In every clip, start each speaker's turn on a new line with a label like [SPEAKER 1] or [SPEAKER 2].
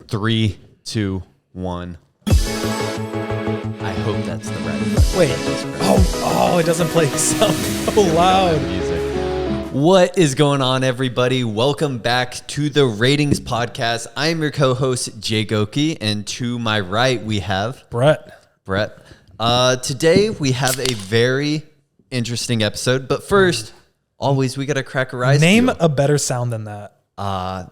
[SPEAKER 1] 3, 2, 1. I hope that's the right one.
[SPEAKER 2] Wait. Oh, it doesn't play sound so loud.
[SPEAKER 1] Music. What is going on, everybody? Welcome back to the Ratings Podcast. I am your co-host, Jay Goki, and to my right, we have...
[SPEAKER 2] Brett.
[SPEAKER 1] Today, we have a very interesting episode, but first, always, we got to crack a rice.
[SPEAKER 2] Name a better sound than that.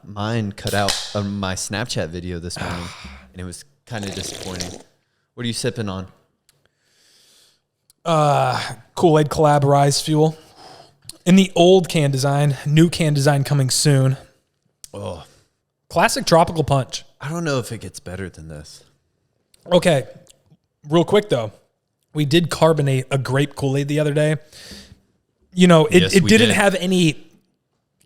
[SPEAKER 1] Mine cut out on my Snapchat video this morning, and it was kind of disappointing. What are you sipping on?
[SPEAKER 2] Kool-Aid collab Rise Fuel. In the old can design, new can design coming soon.
[SPEAKER 1] Oh,
[SPEAKER 2] Classic tropical punch.
[SPEAKER 1] I don't know if it gets better than this.
[SPEAKER 2] Okay, real quick though. We did carbonate a grape Kool-Aid the other day. You know, it didn't have any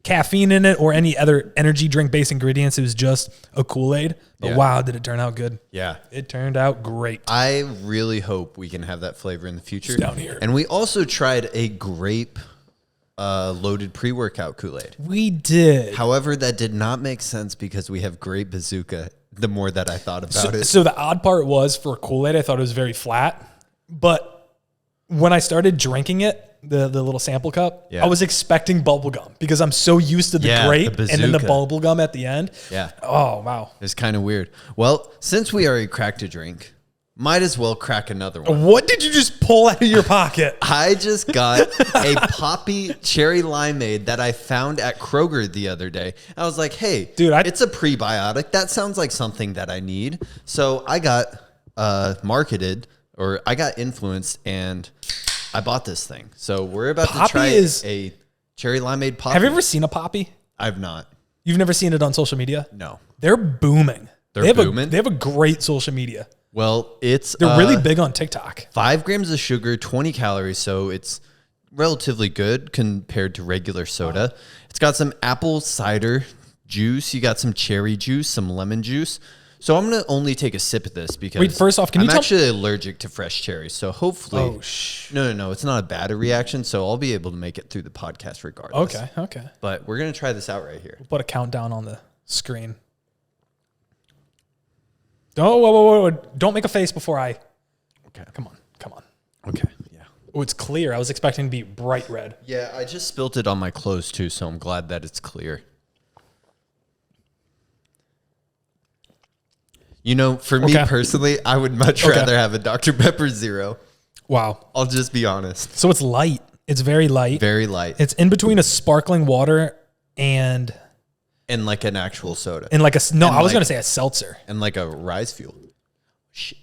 [SPEAKER 2] caffeine in it or any other energy drink-based ingredients. It was just a Kool-Aid. But wow, did it turn out good.
[SPEAKER 1] Yeah.
[SPEAKER 2] It turned out great.
[SPEAKER 1] I really hope we can have that flavor in the future.
[SPEAKER 2] It's down here.
[SPEAKER 1] And we also tried a grape loaded pre-workout Kool-Aid.
[SPEAKER 2] We did.
[SPEAKER 1] However, that did not make sense because we have Grape Bazooka the more that I thought about it.
[SPEAKER 2] So the odd part was for Kool-Aid, I thought it was very flat. But when I started drinking it, the little sample cup, I was expecting bubble gum because I'm so used to the grape and then the bubble gum at the end.
[SPEAKER 1] Yeah.
[SPEAKER 2] Oh, wow.
[SPEAKER 1] It's kind of weird. Well, since we already cracked a drink, might as well crack another one.
[SPEAKER 2] What did you just pull out of your pocket?
[SPEAKER 1] I just got a Poppy cherry limeade that I found at Kroger the other day. I was like, hey, dude, it's a prebiotic. That sounds like something that I need. So I got I got influenced and I bought this thing. So we're about to try a cherry limeade Poppy.
[SPEAKER 2] Have you ever seen a Poppy?
[SPEAKER 1] I've not.
[SPEAKER 2] You've never seen it on social media?
[SPEAKER 1] No.
[SPEAKER 2] They're booming.
[SPEAKER 1] They're booming?
[SPEAKER 2] They have a great social media.
[SPEAKER 1] Well,
[SPEAKER 2] they're really big on TikTok.
[SPEAKER 1] 5 grams of sugar, 20 calories, so it's relatively good compared to regular soda. It's got some apple cider juice. You got some cherry juice, some lemon juice. So I'm going to only take a sip of this because
[SPEAKER 2] wait, first off,
[SPEAKER 1] I'm actually allergic to fresh cherries. So hopefully...
[SPEAKER 2] Oh,
[SPEAKER 1] No. It's not a bad reaction, so I'll be able to make it through the podcast regardless.
[SPEAKER 2] Okay.
[SPEAKER 1] But we're going to try this out right here.
[SPEAKER 2] We'll put a countdown on the screen. Oh, whoa. Don't make a face before I...
[SPEAKER 1] Okay.
[SPEAKER 2] Come on.
[SPEAKER 1] Okay, yeah.
[SPEAKER 2] Oh, it's clear. I was expecting to be bright red.
[SPEAKER 1] Yeah, I just spilt it on my clothes too, so I'm glad that it's clear. You know, for me personally, I would much rather have a Dr. Pepper Zero.
[SPEAKER 2] Wow.
[SPEAKER 1] I'll just be honest.
[SPEAKER 2] So it's light. It's very light.
[SPEAKER 1] Very light.
[SPEAKER 2] It's in between a sparkling water and
[SPEAKER 1] like an actual soda.
[SPEAKER 2] I was going to say a seltzer.
[SPEAKER 1] And like a Rise Fuel.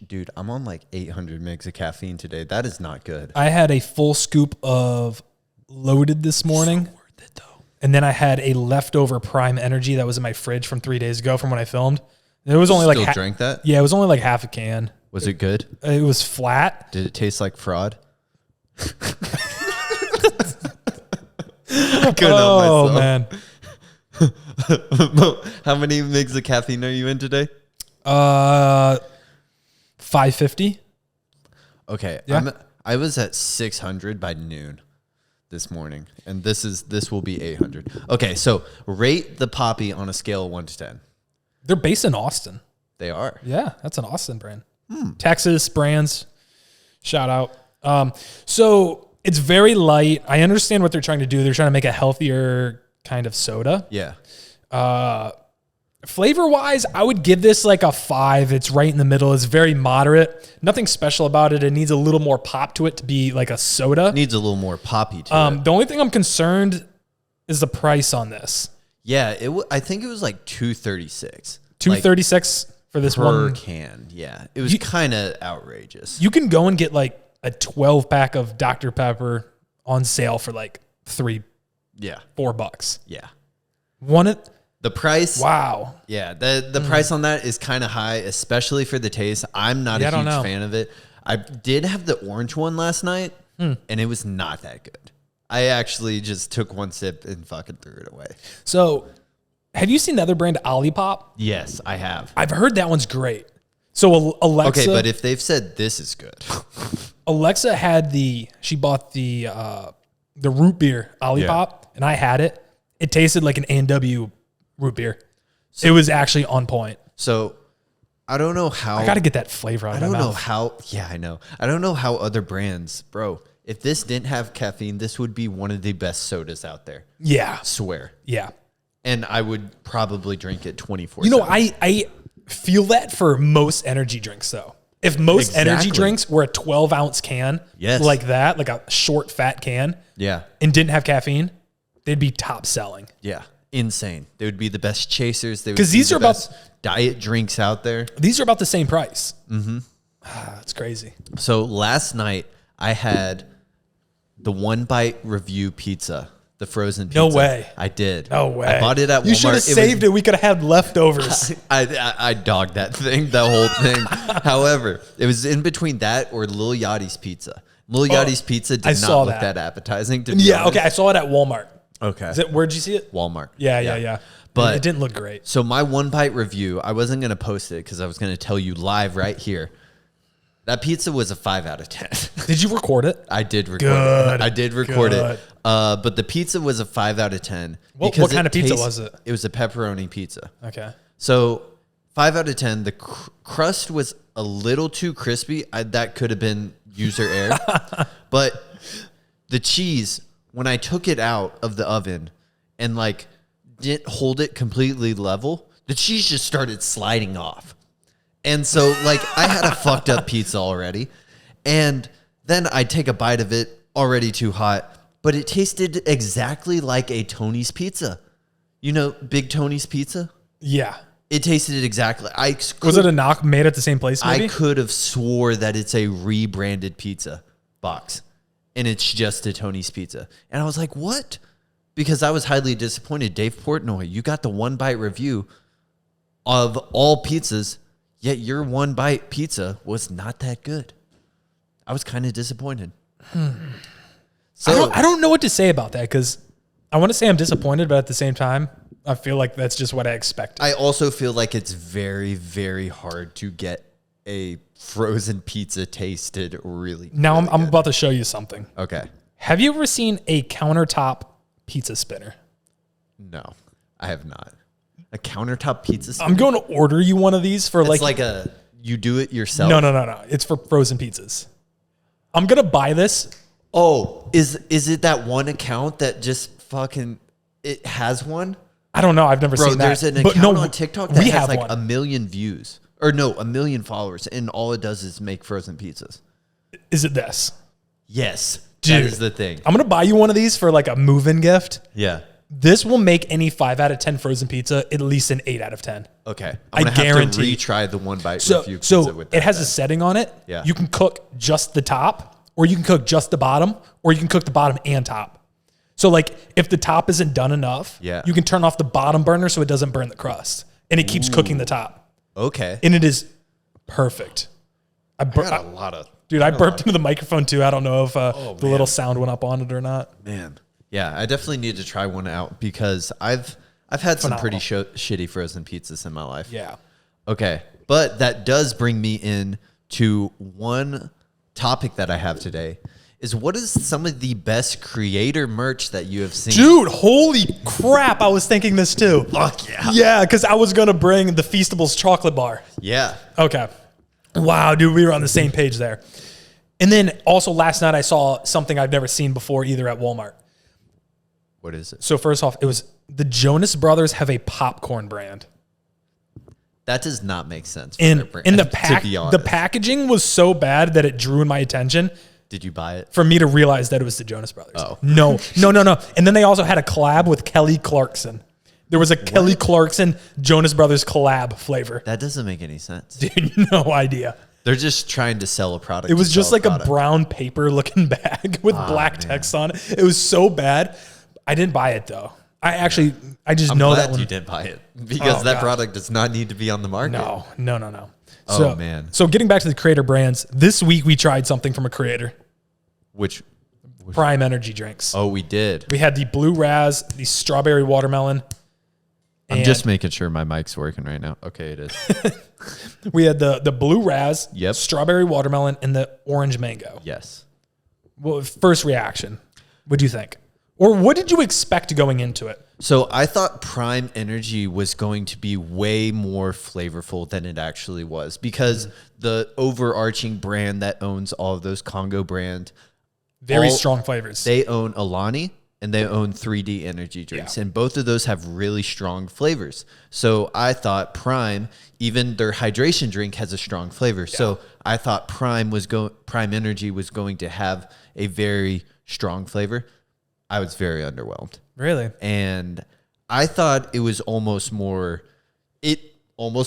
[SPEAKER 1] Dude, I'm on like 800 mgs of caffeine today. That is not good.
[SPEAKER 2] I had a full scoop of Loaded this morning.
[SPEAKER 1] So worth it though.
[SPEAKER 2] And then I had a leftover Prime Energy that was in my fridge from 3 days ago from when I filmed. It was only
[SPEAKER 1] Still drank that?
[SPEAKER 2] Yeah, it was only like half a can.
[SPEAKER 1] Was it good?
[SPEAKER 2] It was flat.
[SPEAKER 1] Did it taste like fraud? I
[SPEAKER 2] couldn't help myself. Man.
[SPEAKER 1] How many mgs of caffeine are you in today?
[SPEAKER 2] 550.
[SPEAKER 1] Okay.
[SPEAKER 2] Yeah.
[SPEAKER 1] I was at 600 by noon this morning, and this will be 800. Okay, so rate the Poppy on a scale of 1 to 10.
[SPEAKER 2] They're based in Austin.
[SPEAKER 1] They are.
[SPEAKER 2] Yeah, that's an Austin brand. Texas brands. Shout out. So it's very light. I understand what they're trying to do. They're trying to make a healthier kind of soda.
[SPEAKER 1] Yeah.
[SPEAKER 2] Flavor-wise, I would give this like a 5. It's right in the middle. It's very moderate. Nothing special about it. It needs a little more pop to it to be like a soda.
[SPEAKER 1] It needs a little more poppy to it.
[SPEAKER 2] The only thing I'm concerned is the price on this.
[SPEAKER 1] Yeah, I think it was like $2.36.
[SPEAKER 2] $2.36 for this one
[SPEAKER 1] per can. Yeah, it was kind of outrageous.
[SPEAKER 2] You can go and get like a 12-pack of Dr. Pepper on sale for like $4.
[SPEAKER 1] Yeah,
[SPEAKER 2] $4.
[SPEAKER 1] Yeah,
[SPEAKER 2] the
[SPEAKER 1] price.
[SPEAKER 2] Wow.
[SPEAKER 1] Yeah, the price on that is kind of high, especially for the taste. I'm not a huge fan of it. I did have the orange one last night, and it was not that good. I actually just took one sip and fucking threw it away.
[SPEAKER 2] So, have you seen the other brand, Olipop?
[SPEAKER 1] Yes, I have.
[SPEAKER 2] I've heard that one's great. So, Alexa...
[SPEAKER 1] Okay, but if they've said this is good...
[SPEAKER 2] Alexa she bought the root beer Olipop, and I had it. It tasted like an A&W root beer. So, it was actually on point.
[SPEAKER 1] So I don't know how.
[SPEAKER 2] I got to get that flavor out of my mouth.
[SPEAKER 1] I don't know how. Yeah, I know. I don't know how other brands, bro. If this didn't have caffeine, this would be one of the best sodas out there.
[SPEAKER 2] Yeah.
[SPEAKER 1] Swear.
[SPEAKER 2] Yeah.
[SPEAKER 1] And I would probably drink it 24/7.
[SPEAKER 2] You know, I feel that for most energy drinks, though. If most energy drinks were a 12-ounce can, like that, like a short, fat can, and didn't have caffeine, they'd be top selling.
[SPEAKER 1] Yeah. Insane. They would be the best chasers.
[SPEAKER 2] Because these are about
[SPEAKER 1] diet drinks out there.
[SPEAKER 2] These are about the same price. Mm-hmm. That's crazy.
[SPEAKER 1] So last night I had the One Bite Review pizza, the frozen pizza.
[SPEAKER 2] No way.
[SPEAKER 1] I did.
[SPEAKER 2] No way.
[SPEAKER 1] I bought it at Walmart.
[SPEAKER 2] You should have saved it. We could have had leftovers.
[SPEAKER 1] I dogged that thing, the whole thing. However, it was in between that or Lil Yachty's pizza. Lil Yachty's pizza did not look that appetizing.
[SPEAKER 2] Okay. I saw it at Walmart.
[SPEAKER 1] Okay.
[SPEAKER 2] Where'd you see it?
[SPEAKER 1] Walmart.
[SPEAKER 2] Yeah. But it didn't look great.
[SPEAKER 1] So my One Bite review, I wasn't going to post it because I was going to tell you live right here. That pizza was a 5 out of 10.
[SPEAKER 2] Did you record it?
[SPEAKER 1] I did record it. I did record it. But the pizza was a 5 out of 10.
[SPEAKER 2] What kind of pizza was it?
[SPEAKER 1] It was a pepperoni pizza.
[SPEAKER 2] Okay.
[SPEAKER 1] So 5 out of 10. The crust was a little too crispy. That could have been user error. But the cheese, when I took it out of the oven and like didn't hold it completely level, the cheese just started sliding off. And so like I had a fucked up pizza already. And then I take a bite of it, already too hot, but it tasted exactly like a Tony's pizza. You know, Big Tony's pizza?
[SPEAKER 2] Yeah.
[SPEAKER 1] It tasted exactly.
[SPEAKER 2] Was it a knock made at the same place, maybe?
[SPEAKER 1] I could have swore that it's a rebranded pizza box. And it's just a Tony's pizza. And I was like, what? Because I was highly disappointed. Dave Portnoy, you got the One Bite review of all pizzas, yet your One Bite pizza was not that good. I was kind of disappointed. So
[SPEAKER 2] I don't know what to say about that because I want to say I'm disappointed, but at the same time, I feel like that's just what I expected.
[SPEAKER 1] I also feel like it's very, very hard to get a frozen pizza tasted really.
[SPEAKER 2] Now I'm about to show you something.
[SPEAKER 1] Okay.
[SPEAKER 2] Have you ever seen a countertop pizza spinner?
[SPEAKER 1] No, I have not. A countertop pizza spinner?
[SPEAKER 2] I'm going to order you one of these for
[SPEAKER 1] it's like a you do it yourself.
[SPEAKER 2] No. It's for frozen pizzas. I'm going to buy this.
[SPEAKER 1] Oh, is it that one account that just fucking it has one?
[SPEAKER 2] I don't know. I've never seen that.
[SPEAKER 1] There's an account on TikTok that has like 1 million views. Or no, 1 million followers, and all it does is make frozen pizzas.
[SPEAKER 2] Is it this?
[SPEAKER 1] Yes.
[SPEAKER 2] Dude,
[SPEAKER 1] that is the thing.
[SPEAKER 2] I'm going to buy you one of these for like a move-in gift.
[SPEAKER 1] Yeah.
[SPEAKER 2] This will make any 5 out of 10 frozen pizza at least an 8 out of 10.
[SPEAKER 1] Okay.
[SPEAKER 2] I guarantee.
[SPEAKER 1] Have to retry the One Bite review pizza
[SPEAKER 2] So
[SPEAKER 1] with that.
[SPEAKER 2] it has a setting on it.
[SPEAKER 1] Yeah.
[SPEAKER 2] You can cook just the top, or you can cook just the bottom, or you can cook the bottom and top. So like if the top isn't done enough, you can turn off the bottom burner so it doesn't burn the crust. And it keeps cooking the top.
[SPEAKER 1] Okay.
[SPEAKER 2] And it is perfect. I burped into the microphone too. I don't know if the little sound went up on it or not.
[SPEAKER 1] Man. Yeah, I definitely need to try one out because I've had some pretty shitty frozen pizzas in my life.
[SPEAKER 2] Yeah.
[SPEAKER 1] Okay. But that does bring me in to one topic that I have today. Is what is some of the best creator merch that you have seen?
[SPEAKER 2] Dude, holy crap. I was thinking this too.
[SPEAKER 1] Fuck yeah.
[SPEAKER 2] Yeah, because I was going to bring the Feastables chocolate bar.
[SPEAKER 1] Yeah.
[SPEAKER 2] Okay. Wow, dude, we were on the same page there. And then also last night I saw something I've never seen before either at Walmart.
[SPEAKER 1] What is it?
[SPEAKER 2] So first off, it was the Jonas Brothers have a popcorn brand.
[SPEAKER 1] That does not make sense.
[SPEAKER 2] And the packaging was so bad that it drew in my attention.
[SPEAKER 1] Did you buy it?
[SPEAKER 2] For me to realize that it was the Jonas Brothers.
[SPEAKER 1] Oh.
[SPEAKER 2] No. And then they also had a collab with Kelly Clarkson. There was a Kelly Clarkson Jonas Brothers collab flavor.
[SPEAKER 1] That doesn't make any sense.
[SPEAKER 2] Dude, no idea.
[SPEAKER 1] They're just trying to sell a product.
[SPEAKER 2] It was just like a brown paper looking bag with black text on it. It was so bad. I didn't buy it though. I'm
[SPEAKER 1] glad you didn't buy it because that product does not need to be on the market.
[SPEAKER 2] No.
[SPEAKER 1] Oh, man.
[SPEAKER 2] So getting back to the creator brands, this week we tried something from a creator.
[SPEAKER 1] Which?
[SPEAKER 2] Prime energy drinks.
[SPEAKER 1] Oh, we did.
[SPEAKER 2] We had the blue raz, the strawberry watermelon.
[SPEAKER 1] I'm just making sure my mic's working right now. Okay, it is.
[SPEAKER 2] We had the blue raz, strawberry watermelon, and the orange mango.
[SPEAKER 1] Yes.
[SPEAKER 2] Well, first reaction, what do you think? Or what did you expect going into it?
[SPEAKER 1] So I thought Prime Energy was going to be way more flavorful than it actually was because the overarching brand that owns all of those Congo brand,
[SPEAKER 2] very strong flavors.
[SPEAKER 1] They own Alani and they own 3D energy drinks, and both of those have really strong flavors. So I thought Prime, even their hydration drink has a strong flavor. Yeah. So I thought Prime Energy was going to have a very strong flavor. I was very underwhelmed.
[SPEAKER 2] Really?
[SPEAKER 1] And I thought it was almost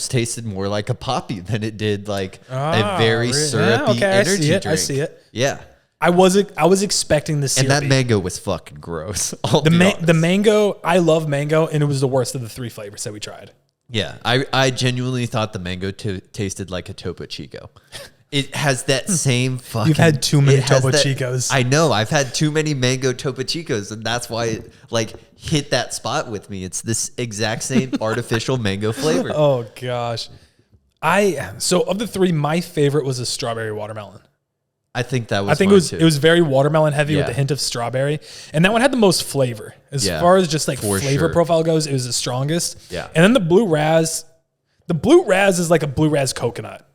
[SPEAKER 1] tasted more like a poppy than it did like a very syrupy energy drink. I see it. Yeah.
[SPEAKER 2] I was expecting the syrupy.
[SPEAKER 1] And that mango was fucking gross.
[SPEAKER 2] The mango, I love mango, and it was the worst of the 3 flavors that we tried.
[SPEAKER 1] Yeah. I genuinely thought the mango tasted like a Topo Chico. It has that same fucking...
[SPEAKER 2] You've had too many Topo Chicos.
[SPEAKER 1] I know. I've had too many mango Topo Chicos, and that's why it like hit that spot with me. It's this exact same artificial mango flavor.
[SPEAKER 2] Oh, gosh. So of the 3, my favorite was a strawberry watermelon.
[SPEAKER 1] I think that was.
[SPEAKER 2] I think it was very watermelon heavy with a hint of strawberry, and that one had the most flavor as far as just like flavor profile goes. It was the strongest.
[SPEAKER 1] Yeah.
[SPEAKER 2] And then the blue raz is like a blue raz coconut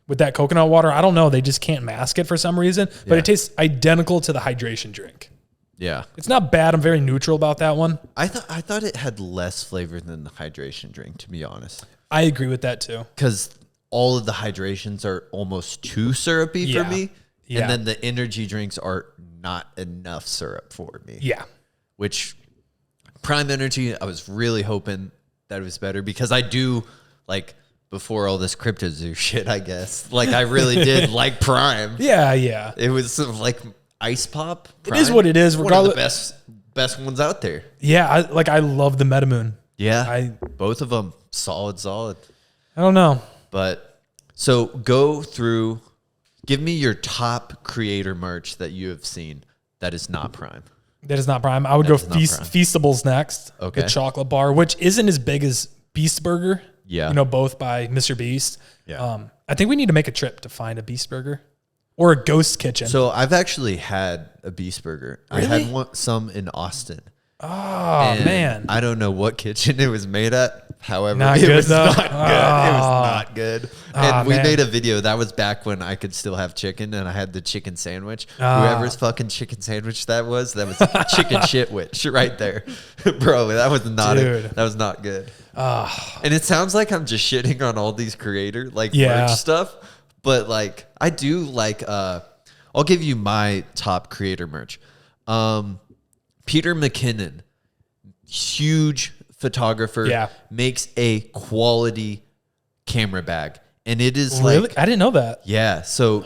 [SPEAKER 2] with that coconut water. I don't know, they just can't mask it for some reason, but it tastes identical to the hydration drink.
[SPEAKER 1] Yeah,
[SPEAKER 2] it's not bad. I'm very neutral about that one.
[SPEAKER 1] I thought it had less flavor than the hydration drink, to be honest.
[SPEAKER 2] I agree with that too,
[SPEAKER 1] because all of the hydrations are almost too syrupy for me. Yeah. And then the energy drinks are not enough syrup for me.
[SPEAKER 2] Yeah.
[SPEAKER 1] Which Prime Energy, I was really hoping that it was better because I do like before all this crypto zoo shit, I guess. Like I really did like Prime.
[SPEAKER 2] Yeah, yeah.
[SPEAKER 1] It was sort of like Ice Pop.
[SPEAKER 2] Prime. It is what it is.
[SPEAKER 1] One of the best ones out there.
[SPEAKER 2] Yeah, I love the Metamoon.
[SPEAKER 1] Yeah. Both of them solid.
[SPEAKER 2] I don't know.
[SPEAKER 1] But so go through, give me your top creator merch that you have seen that is not Prime.
[SPEAKER 2] That is not Prime. I would go Feastables next.
[SPEAKER 1] Okay.
[SPEAKER 2] The chocolate bar, which isn't as big as Beast Burger.
[SPEAKER 1] Yeah.
[SPEAKER 2] You know, both by Mr. Beast.
[SPEAKER 1] Yeah.
[SPEAKER 2] I think we need to make a trip to find a Beast Burger or a Ghost Kitchen.
[SPEAKER 1] So I've actually had a Beast Burger.
[SPEAKER 2] Really?
[SPEAKER 1] I had some in Austin.
[SPEAKER 2] Oh, man.
[SPEAKER 1] I don't know what kitchen it was made at. However,
[SPEAKER 2] it was
[SPEAKER 1] not good. It was not good. And we made a video. That was back when I could still have chicken, and I had the chicken sandwich. Whoever's fucking chicken sandwich that was chicken shitwich right there. Bro, that was not good. And it sounds like I'm just shitting on all these creator merch stuff. But like I do like I'll give you my top creator merch. Peter McKinnon, huge photographer, makes a quality camera bag. And it is
[SPEAKER 2] really? I didn't know that.
[SPEAKER 1] Yeah. So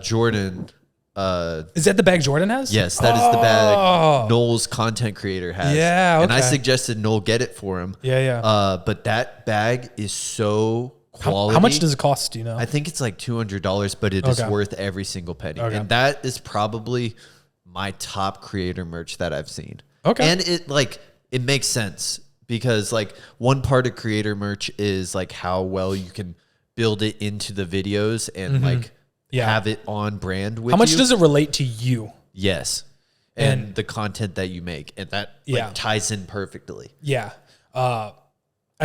[SPEAKER 1] Jordan.
[SPEAKER 2] Is that the bag Jordan has?
[SPEAKER 1] Yes, that is the bag Noel's content creator has.
[SPEAKER 2] Yeah. Okay.
[SPEAKER 1] And I suggested Noel get it for him.
[SPEAKER 2] Yeah.
[SPEAKER 1] But that bag is so quality.
[SPEAKER 2] How much does it cost? Do you know?
[SPEAKER 1] I think it's like $200, but it is worth every single penny. Okay. And that is probably my top creator merch that I've seen.
[SPEAKER 2] Okay.
[SPEAKER 1] And it makes sense because like one part of creator merch is like how well you can build it into the videos and have it on brand with you.
[SPEAKER 2] How much does it relate to you?
[SPEAKER 1] Yes. And the content that you make. And that ties in perfectly.
[SPEAKER 2] Yeah. I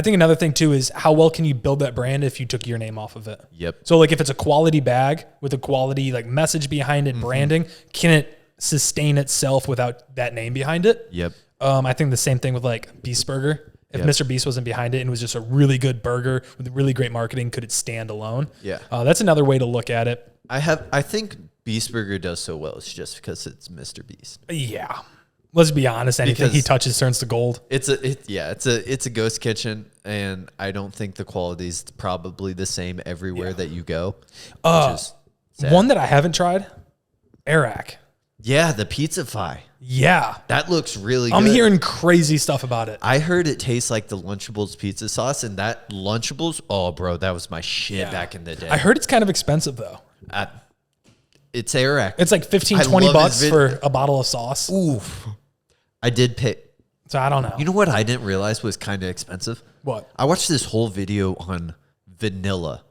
[SPEAKER 2] think another thing too is how well can you build that brand if you took your name off of it?
[SPEAKER 1] Yep.
[SPEAKER 2] So like if it's a quality bag with a quality like message behind it, branding, can it sustain itself without that name behind it?
[SPEAKER 1] Yep.
[SPEAKER 2] I think the same thing with like Beast Burger. If Mr. Beast wasn't behind it and it was just a really good burger with really great marketing, could it stand alone?
[SPEAKER 1] Yeah.
[SPEAKER 2] That's another way to look at it.
[SPEAKER 1] I think Beast Burger does so well. It's just because it's Mr. Beast.
[SPEAKER 2] Yeah. Let's be honest. Anything he touches turns to gold.
[SPEAKER 1] It's a ghost kitchen, and I don't think the quality is probably the same everywhere that you go.
[SPEAKER 2] One that I haven't tried, Arak.
[SPEAKER 1] Yeah, the Pizza-Fi.
[SPEAKER 2] Yeah.
[SPEAKER 1] That looks really good.
[SPEAKER 2] I'm hearing crazy stuff about it.
[SPEAKER 1] I heard it tastes like the Lunchables pizza sauce, and that Lunchables, oh, bro, that was my shit back in the day.
[SPEAKER 2] I heard it's kind of expensive, though.
[SPEAKER 1] It's Arak.
[SPEAKER 2] It's like $15-20 for a bottle of sauce.
[SPEAKER 1] Oof. I did pay.
[SPEAKER 2] So I don't know.
[SPEAKER 1] You know what I didn't realize was kind of expensive?
[SPEAKER 2] What?
[SPEAKER 1] I watched this whole video on vanilla.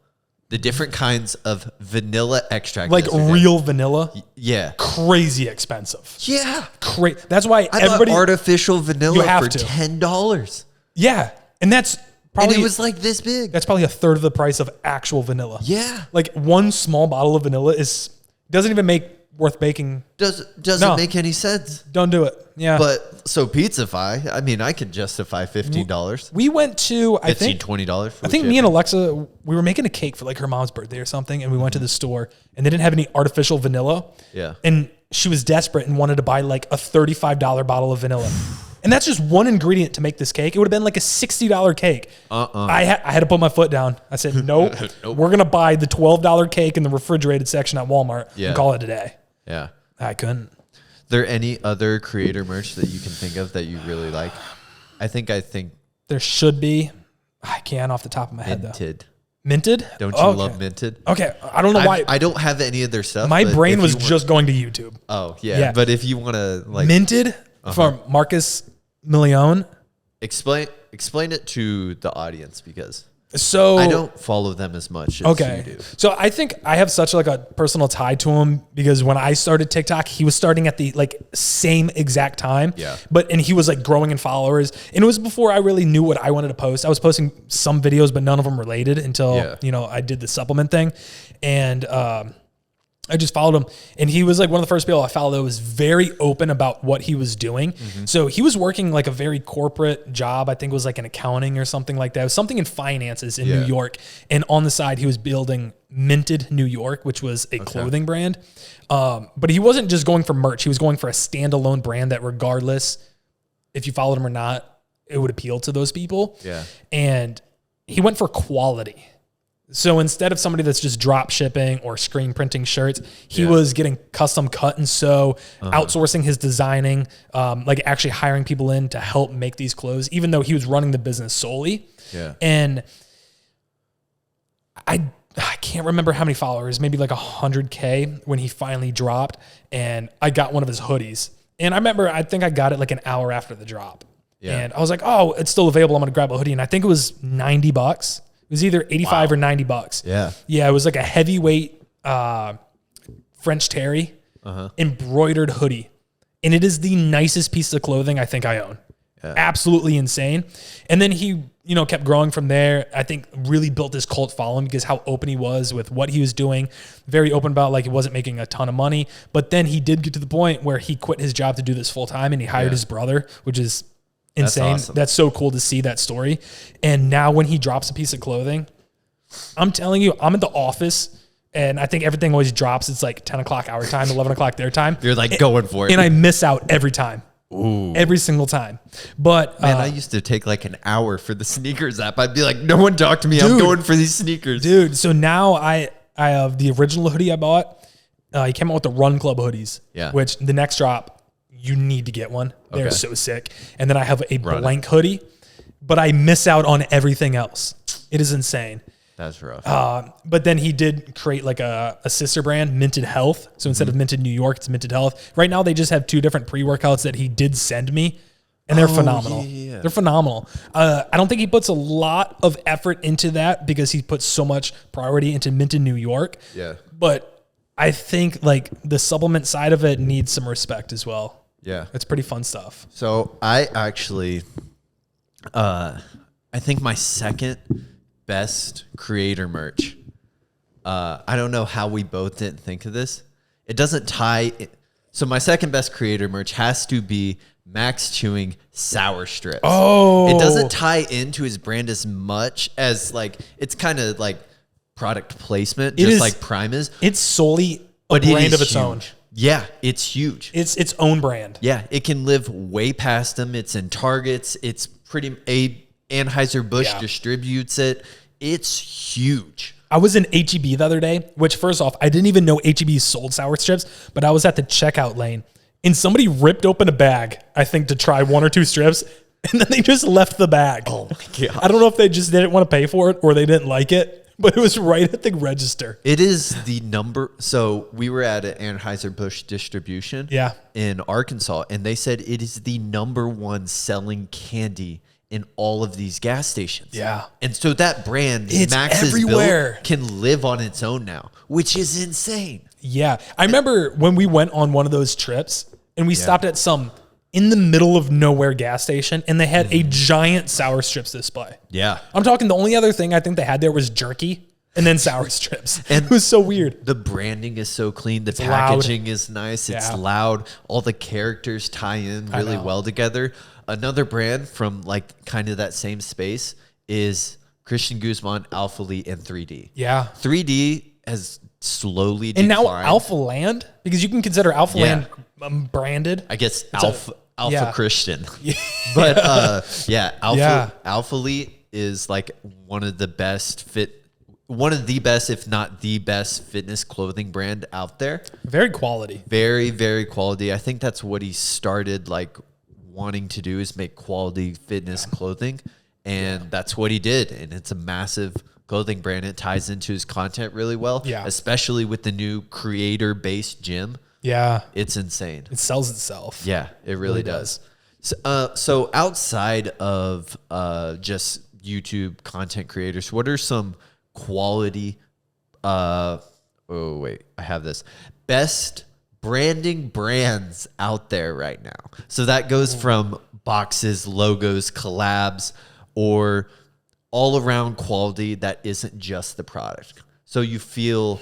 [SPEAKER 1] the different kinds of vanilla extract.
[SPEAKER 2] Like real vanilla.
[SPEAKER 1] Yeah.
[SPEAKER 2] Crazy expensive.
[SPEAKER 1] Yeah.
[SPEAKER 2] That's why
[SPEAKER 1] I
[SPEAKER 2] everybody
[SPEAKER 1] bought artificial vanilla for
[SPEAKER 2] to.
[SPEAKER 1] $10.
[SPEAKER 2] Yeah. And that's probably,
[SPEAKER 1] and it was like this big.
[SPEAKER 2] That's probably a third of the price of actual vanilla.
[SPEAKER 1] Yeah.
[SPEAKER 2] Like one small bottle of vanilla doesn't even make worth baking.
[SPEAKER 1] Doesn't make any sense.
[SPEAKER 2] Don't do it. Yeah.
[SPEAKER 1] But so Pizzafy, I mean, I could justify $15.
[SPEAKER 2] We went to, I think
[SPEAKER 1] $20.
[SPEAKER 2] I think me and Alexa, we were making a cake for like her mom's birthday or something. And we went to the store and they didn't have any artificial vanilla.
[SPEAKER 1] Yeah.
[SPEAKER 2] And she was desperate and wanted to buy like a $35 bottle of vanilla. And that's just one ingredient to make this cake. It would have been like a $60 cake. I had to put my foot down. I said, nope. We're going to buy the $12 cake in the refrigerated section at Walmart and call it a day.
[SPEAKER 1] Yeah.
[SPEAKER 2] I couldn't.
[SPEAKER 1] There any other creator merch that you can think of that you really like? I think
[SPEAKER 2] there should be. I can't off the top of my head though. Minted?
[SPEAKER 1] Don't you love Minted?
[SPEAKER 2] Okay. I don't know why.
[SPEAKER 1] I don't have any of their stuff.
[SPEAKER 2] My brain was just going to YouTube.
[SPEAKER 1] Oh, yeah. But if you want to like
[SPEAKER 2] Minted from Marcus Milione.
[SPEAKER 1] Explain it to the audience because
[SPEAKER 2] so
[SPEAKER 1] I don't follow them as much as you do.
[SPEAKER 2] So I think I have such like a personal tie to him because when I started TikTok, he was starting at the like same exact time.
[SPEAKER 1] Yeah.
[SPEAKER 2] And he was like growing in followers. And it was before I really knew what I wanted to post. I was posting some videos, but none of them related until, I did the supplement thing. And I just followed him, and he was like one of the first people I followed that was very open about what he was doing. Mm-hmm. So he was working like a very corporate job. I think it was like an accounting or something like that. It was something in finances in New York. And on the side, he was building Minted New York, which was a clothing brand. But he wasn't just going for merch. He was going for a standalone brand that regardless if you followed him or not, it would appeal to those people.
[SPEAKER 1] Yeah.
[SPEAKER 2] And he went for quality. So instead of somebody that's just drop shipping or screen printing shirts, he was getting custom cut and sew, outsourcing his designing, like actually hiring people in to help make these clothes, even though he was running the business solely.
[SPEAKER 1] Yeah.
[SPEAKER 2] And I can't remember how many followers, maybe like 100K when he finally dropped. And I got one of his hoodies. And I think I got it like an hour after the drop. Yeah. And I was like, oh, it's still available. I'm going to grab a hoodie. And I think it was $90. It was either 85 or $90.
[SPEAKER 1] Yeah.
[SPEAKER 2] Yeah. It was like a heavyweight French terry embroidered hoodie. And it is the nicest piece of clothing I think I own. Yeah. Absolutely insane. And then he, kept growing from there. I think really built this cult following because how open he was with what he was doing. Very open about like he wasn't making a ton of money. But then he did get to the point where he quit his job to do this full time and he hired his brother, which is insane. That's awesome. That's so cool to see that story. And now when he drops a piece of clothing, I'm telling you, I'm at the office and I think everything always drops. It's like 10 o'clock our time, 11 o'clock their time.
[SPEAKER 1] You're like going for it.
[SPEAKER 2] And I miss out every time.
[SPEAKER 1] Ooh.
[SPEAKER 2] Every single time. But
[SPEAKER 1] man, I used to take like an hour for the sneakers app. I'd be like, no one talk to me. I'm going for these sneakers.
[SPEAKER 2] Dude, so now I have the original hoodie I bought. He came out with the Run Club hoodies.
[SPEAKER 1] Yeah.
[SPEAKER 2] Which the next drop, you need to get one. They're so sick. And then I have a blank hoodie, but I miss out on everything else. It is insane.
[SPEAKER 1] That's rough.
[SPEAKER 2] But then he did create like a sister brand, Minted Health. So instead of Minted New York, it's Minted Health. Right now, they just have 2 different pre-workouts that he did send me, and they're phenomenal. Yeah. They're phenomenal. I don't think he puts a lot of effort into that because he puts so much priority into Minted New York.
[SPEAKER 1] Yeah.
[SPEAKER 2] But I think like the supplement side of it needs some respect as well.
[SPEAKER 1] Yeah.
[SPEAKER 2] It's pretty fun stuff.
[SPEAKER 1] So I actually, I think my second best creator merch. I don't know how we both didn't think of this. It doesn't tie. So my second best creator merch has to be Max Chewing Sour Strips.
[SPEAKER 2] Oh.
[SPEAKER 1] It doesn't tie into his brand as much as like, it's kind of like product placement, just like Prime is.
[SPEAKER 2] It's solely a brand of its own.
[SPEAKER 1] Yeah, it's huge.
[SPEAKER 2] It's its own brand.
[SPEAKER 1] Yeah, it can live way past them. It's in Targets. It's pretty... Anheuser-Busch distributes it. It's huge.
[SPEAKER 2] I was in H-E-B the other day, which first off, I didn't even know H-E-B sold sour strips, but I was at the checkout lane and somebody ripped open a bag, I think, to try 1 or 2 strips, and then they just left the bag.
[SPEAKER 1] Oh my God.
[SPEAKER 2] I don't know if they just didn't want to pay for it or they didn't like it, but it was right at the register.
[SPEAKER 1] It is the number. So we were at an Anheuser-Busch distribution in Arkansas, and they said it is the #1 selling candy in all of these gas stations.
[SPEAKER 2] Yeah.
[SPEAKER 1] And so that brand,
[SPEAKER 2] It's
[SPEAKER 1] Max's
[SPEAKER 2] everywhere.
[SPEAKER 1] Built, can live on its own now, which is insane.
[SPEAKER 2] Yeah. I remember when we went on one of those trips and we stopped at some in the middle of nowhere gas station and they had a giant sour strips display.
[SPEAKER 1] Yeah.
[SPEAKER 2] I'm talking the only other thing I think they had there was jerky and then sour strips.
[SPEAKER 1] And
[SPEAKER 2] it was so weird.
[SPEAKER 1] The branding is so clean. The
[SPEAKER 2] loud.
[SPEAKER 1] packaging is nice. It's loud. All the characters tie in really well together. Another brand from like kind of that same space is Christian Guzman, Alpha Lee, and 3D.
[SPEAKER 2] Yeah.
[SPEAKER 1] 3D has slowly
[SPEAKER 2] and
[SPEAKER 1] declined.
[SPEAKER 2] now Alpha Land, because you can consider Alpha Land branded.
[SPEAKER 1] I guess Alpha
[SPEAKER 2] yeah.
[SPEAKER 1] Christian. But Alpha Lee is like one of the best, if not the best fitness clothing brand out there.
[SPEAKER 2] Very quality.
[SPEAKER 1] Very, very quality. I think that's what he started like wanting to do, is make quality fitness clothing. And that's what he did. And it's a massive clothing brand. It ties into his content really well. Yeah. Especially with the new creator-based gym.
[SPEAKER 2] Yeah.
[SPEAKER 1] It's insane.
[SPEAKER 2] It sells itself.
[SPEAKER 1] Yeah, it really does. So outside of just YouTube content creators, what are some quality I have this best branding brands out there right now? So that goes from boxes, logos, collabs, or all around quality that isn't just the product. So you feel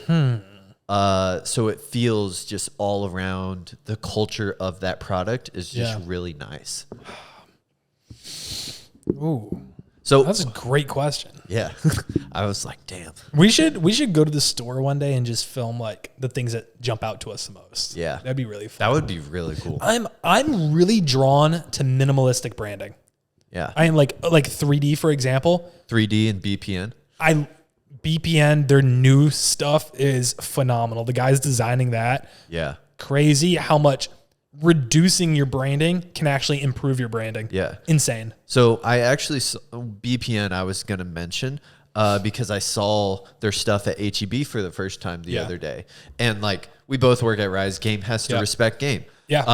[SPEAKER 1] so it feels just all around the culture of that product is just really nice.
[SPEAKER 2] Ooh.
[SPEAKER 1] So
[SPEAKER 2] that's a great question.
[SPEAKER 1] Yeah. I was like, damn.
[SPEAKER 2] We should go to the store one day and just film like the things that jump out to us the most.
[SPEAKER 1] Yeah.
[SPEAKER 2] That'd be really fun.
[SPEAKER 1] That would be really cool.
[SPEAKER 2] I'm really drawn to minimalistic branding.
[SPEAKER 1] Yeah.
[SPEAKER 2] I am like 3D, for example.
[SPEAKER 1] 3D and BPN.
[SPEAKER 2] BPN, their new stuff is phenomenal. The guys designing that.
[SPEAKER 1] Yeah.
[SPEAKER 2] Crazy how much reducing your branding can actually improve your branding.
[SPEAKER 1] Yeah.
[SPEAKER 2] Insane.
[SPEAKER 1] So I actually BPN I was going to mention because I saw their stuff at HEB for the first time the other day. And like we both work at Rise. Game has to respect game.
[SPEAKER 2] Yeah.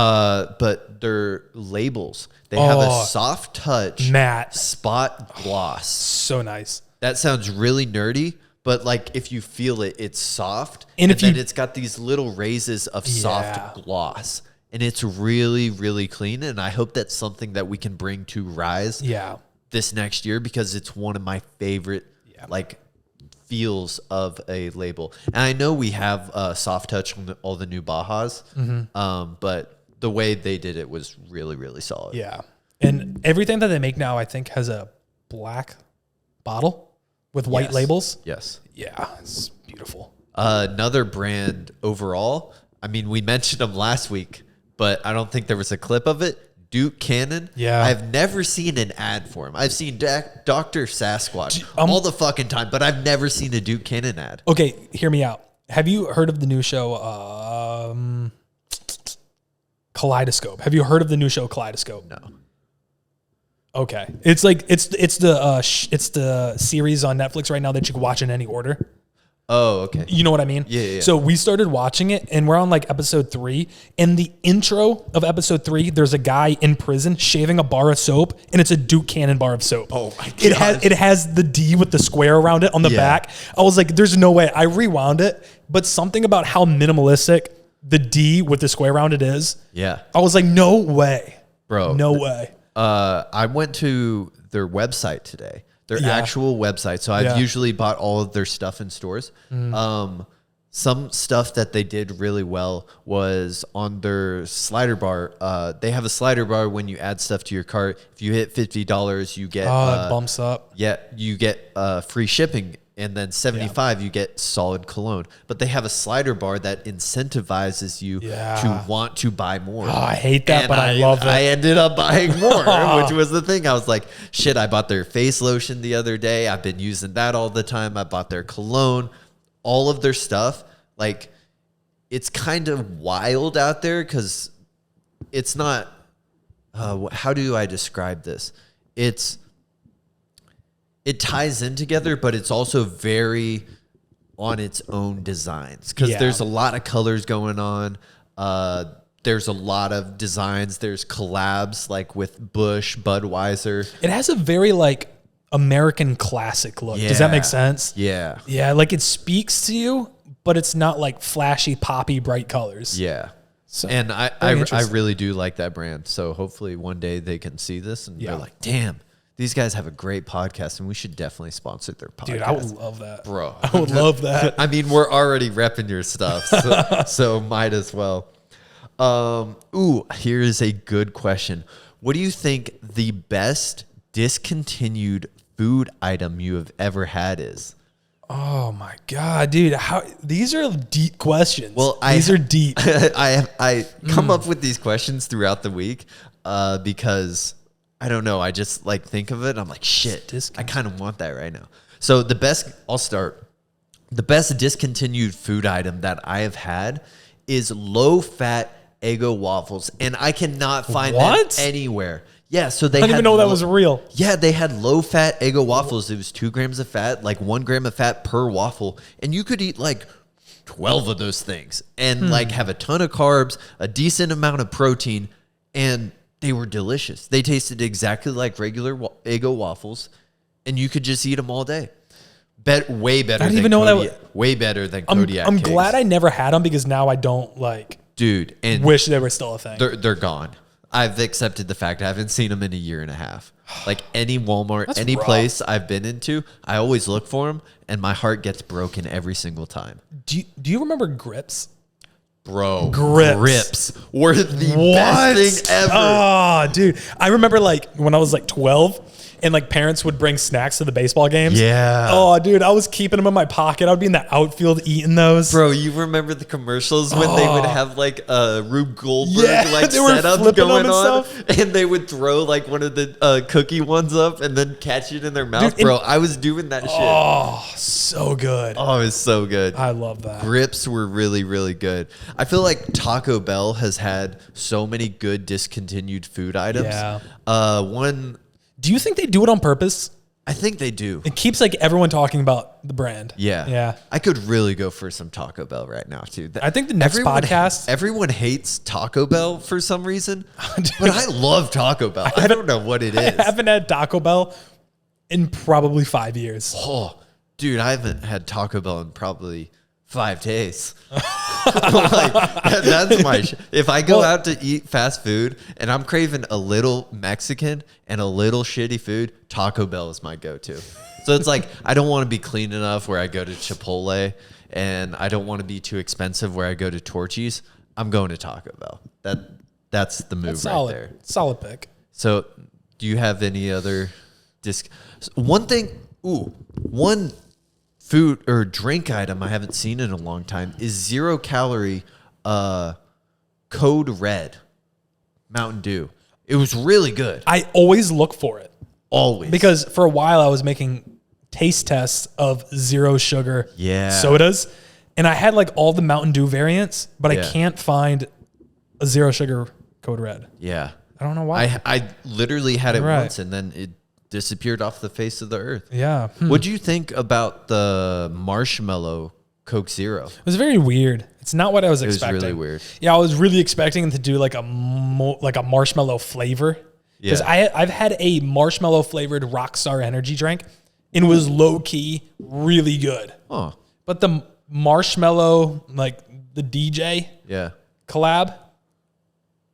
[SPEAKER 1] But their labels, they have a soft touch
[SPEAKER 2] matte
[SPEAKER 1] spot gloss.
[SPEAKER 2] So nice.
[SPEAKER 1] That sounds really nerdy, but like if you feel it, it's soft.
[SPEAKER 2] And
[SPEAKER 1] then it's got these little raises of soft gloss. And it's really, really clean. And I hope that's something that we can bring to Rise this next year, because it's one of my favorite like feels of a label. And I know we have soft touch on all the new Bajas, but the way they did it was really, really solid.
[SPEAKER 2] Yeah. And everything that they make now, I think, has a black bottle with white labels.
[SPEAKER 1] Yes.
[SPEAKER 2] Yeah. It's beautiful.
[SPEAKER 1] Another brand overall, I mean, we mentioned them last week, but I don't think there was a clip of it. Duke Cannon.
[SPEAKER 2] Yeah.
[SPEAKER 1] I've never seen an ad for him. I've seen Dr. Sasquatch all the fucking time, but I've never seen a Duke Cannon ad.
[SPEAKER 2] Okay, hear me out. Have you heard of the new show Kaleidoscope? Have you heard of the new show Kaleidoscope?
[SPEAKER 1] No.
[SPEAKER 2] Okay. It's like it's the series on Netflix right now that you can watch in any order.
[SPEAKER 1] Oh, okay.
[SPEAKER 2] You know what I mean?
[SPEAKER 1] Yeah.
[SPEAKER 2] So we started watching it and we're on like episode 3. In the intro of episode 3, there's a guy in prison shaving a bar of soap, and it's a Duke Cannon bar of soap.
[SPEAKER 1] Oh my God.
[SPEAKER 2] It has the D with the square around it on the back. I was like, there's no way. I rewound it, but something about how minimalistic the D with the square around it is.
[SPEAKER 1] Yeah.
[SPEAKER 2] I was like, no way.
[SPEAKER 1] Bro.
[SPEAKER 2] No way.
[SPEAKER 1] I went to their website today. Their actual website. So I've usually bought all of their stuff in stores. Some stuff that they did really well was on their slider bar. They have a slider bar when you add stuff to your cart. If you hit $50, you get
[SPEAKER 2] it bumps up.
[SPEAKER 1] Yeah, you get free shipping, and then $75 you get solid cologne. But they have a slider bar that incentivizes you to want to buy more.
[SPEAKER 2] Oh, I hate that, but I love it.
[SPEAKER 1] I ended up buying more, which was the thing. I was like, shit, I bought their face lotion the other day. I've been using that all the time. I bought their cologne, all of their stuff. Like, it's kind of wild out there because it's not, how do I describe this? It ties in together, but it's also very on its own designs because there's a lot of colors going on. there's a lot of designs. There's collabs like with Busch, Budweiser.
[SPEAKER 2] It has a very like American classic look. Does that make sense?
[SPEAKER 1] Yeah.
[SPEAKER 2] Yeah, like it speaks to you, but it's not like flashy, poppy, bright colors.
[SPEAKER 1] Yeah.
[SPEAKER 2] So,
[SPEAKER 1] and I really do like that brand. So hopefully one day they can see this and they're like, damn, these guys have a great podcast and we should definitely sponsor their podcast.
[SPEAKER 2] Dude, I would love that.
[SPEAKER 1] Bro.
[SPEAKER 2] I would love that.
[SPEAKER 1] I mean, we're already repping your stuff, so might as well. Here is a good question. What do you think the best discontinued food item you have ever had is?
[SPEAKER 2] Oh my God, dude. These are deep questions.
[SPEAKER 1] Well,
[SPEAKER 2] these are deep.
[SPEAKER 1] I come up with these questions throughout the week because I don't know. I just like think of it. And I'm like, shit, I kind of want that right now. So I'll start. The best discontinued food item that I have had is low-fat Eggo Waffles, and I cannot find them anywhere. Yeah, so they
[SPEAKER 2] I didn't even know that was real.
[SPEAKER 1] Yeah, they had low-fat Eggo Waffles. It was 2 grams of fat, like 1 gram of fat per waffle, and you could eat like 12 of those things and like have a ton of carbs, a decent amount of protein, and they were delicious. They tasted exactly like regular Eggo Waffles, and you could just eat them all day. Way better. I didn't even know that. Way better than Kodiak.
[SPEAKER 2] I'm glad I never had them because now I don't like.
[SPEAKER 1] Dude, and
[SPEAKER 2] wish they were still a thing.
[SPEAKER 1] They're gone. I've accepted the fact I haven't seen them in a year and a half. Like any Walmart, any place I've been into, I always look for them, and my heart gets broken every single time.
[SPEAKER 2] Do you remember Grips?
[SPEAKER 1] Bro,
[SPEAKER 2] Grips
[SPEAKER 1] were the best thing ever.
[SPEAKER 2] Oh, dude. I remember like when I was like 12 and like parents would bring snacks to the baseball games.
[SPEAKER 1] Yeah.
[SPEAKER 2] Oh, dude, I was keeping them in my pocket. I would be in the outfield eating those.
[SPEAKER 1] Bro, you remember the commercials when they would have like a Rube Goldberg like
[SPEAKER 2] they were
[SPEAKER 1] setup going on,
[SPEAKER 2] stuff.
[SPEAKER 1] and they would throw like one of the cookie ones up and then catch it in their mouth. Dude, bro, I was doing that shit.
[SPEAKER 2] Oh, so good.
[SPEAKER 1] Oh, it's so good.
[SPEAKER 2] I love that.
[SPEAKER 1] Grips were really, really good. I feel like Taco Bell has had so many good discontinued food items.
[SPEAKER 2] Yeah.
[SPEAKER 1] Do
[SPEAKER 2] you think they do it on purpose?
[SPEAKER 1] I think they do.
[SPEAKER 2] It keeps like everyone talking about the brand.
[SPEAKER 1] Yeah.
[SPEAKER 2] Yeah.
[SPEAKER 1] I could really go for some Taco Bell right now too.
[SPEAKER 2] I think the next podcast.
[SPEAKER 1] Everyone hates Taco Bell for some reason, but I love Taco Bell. I don't know what it is.
[SPEAKER 2] I haven't had Taco Bell in probably 5 years.
[SPEAKER 1] Oh, dude, I haven't had Taco Bell in probably 5 days. Like, that's my if I go out to eat fast food and I'm craving a little Mexican and a little shitty food, Taco Bell is my go-to. So it's like I don't want to be clean enough where I go to Chipotle, and I don't want to be too expensive where I go to Torchy's. I'm going to Taco Bell. That's the move right there.
[SPEAKER 2] Solid pick.
[SPEAKER 1] So do you have any other one food or drink item I haven't seen in a long time is 0 calorie Code Red Mountain Dew. It was really good.
[SPEAKER 2] I always look for it.
[SPEAKER 1] Always.
[SPEAKER 2] Because for a while I was making taste tests of 0 sugar sodas, and I had like all the Mountain Dew variants, but I can't find a 0 sugar Code Red.
[SPEAKER 1] Yeah.
[SPEAKER 2] I don't know why.
[SPEAKER 1] I literally had it once and then it disappeared off the face of the earth.
[SPEAKER 2] Yeah.
[SPEAKER 1] What do you think about the marshmallow Coke Zero?
[SPEAKER 2] It was very weird. It's not what I was expecting.
[SPEAKER 1] It was really weird.
[SPEAKER 2] Yeah, I was really expecting to do like a marshmallow flavor. Because I've had a marshmallow flavored Rockstar energy drink, and it was low key really good.
[SPEAKER 1] Oh.
[SPEAKER 2] But the marshmallow, like the DJ collab,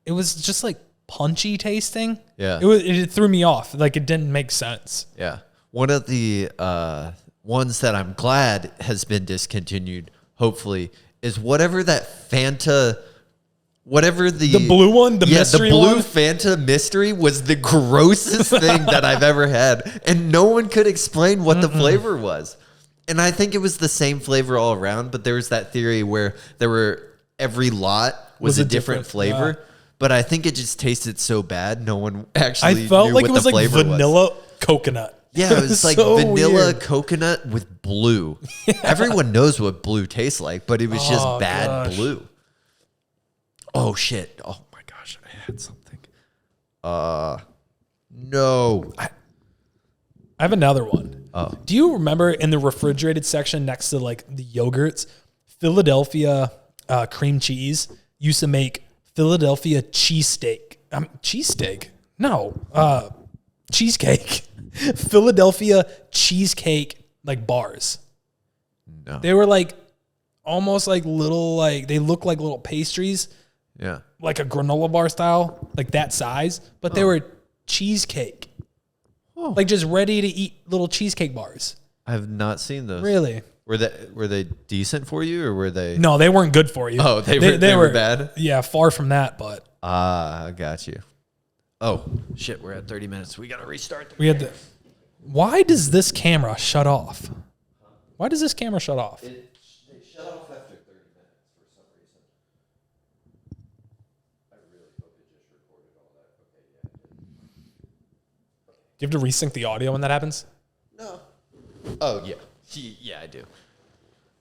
[SPEAKER 2] it was just like punchy tasting.
[SPEAKER 1] Yeah.
[SPEAKER 2] It threw me off. Like it didn't make sense.
[SPEAKER 1] Yeah. One of the ones that I'm glad has been discontinued, hopefully, is whatever that Fanta, whatever the
[SPEAKER 2] blue one, the mystery
[SPEAKER 1] the blue
[SPEAKER 2] one?
[SPEAKER 1] Fanta mystery was the grossest thing that I've ever had. And no one could explain what the flavor was. And I think it was the same flavor all around, but there was that theory where every lot was a different flavor. Yeah. But I think it just tasted so bad, no one actually.
[SPEAKER 2] I felt
[SPEAKER 1] knew
[SPEAKER 2] like
[SPEAKER 1] what
[SPEAKER 2] it was
[SPEAKER 1] the
[SPEAKER 2] like
[SPEAKER 1] flavor
[SPEAKER 2] vanilla coconut.
[SPEAKER 1] Yeah, it was like
[SPEAKER 2] so
[SPEAKER 1] vanilla
[SPEAKER 2] weird.
[SPEAKER 1] coconut with blue. Everyone knows what blue tastes like, but it was just bad blue. Oh shit! Oh my gosh, I had something. No.
[SPEAKER 2] I have another one.
[SPEAKER 1] Oh.
[SPEAKER 2] Do you remember in the refrigerated section next to like the yogurts, Philadelphia cream cheese used to make Philadelphia cheesesteak. Cheesesteak? No. Cheesecake. Philadelphia cheesecake like bars.
[SPEAKER 1] No.
[SPEAKER 2] They were like almost like little, like they look like little pastries.
[SPEAKER 1] Yeah.
[SPEAKER 2] Like a granola bar style, like that size, but they were cheesecake. Oh. Like just ready to eat little cheesecake bars.
[SPEAKER 1] I have not seen those.
[SPEAKER 2] Really?
[SPEAKER 1] Were they decent for you, or were they?
[SPEAKER 2] No, they weren't good for you.
[SPEAKER 1] Oh, they were bad?
[SPEAKER 2] Yeah, far from that, but.
[SPEAKER 1] I got you. Oh, shit, we're at 30 minutes. We got to restart.
[SPEAKER 2] Why does this camera shut off? Why does this camera shut off?
[SPEAKER 1] It shut off after 30 minutes for some reason. I really hope it just recorded all that. Okay, yeah, it did.
[SPEAKER 2] Do you have to resync the audio when that happens?
[SPEAKER 1] No. Oh, yeah. Yeah, I do.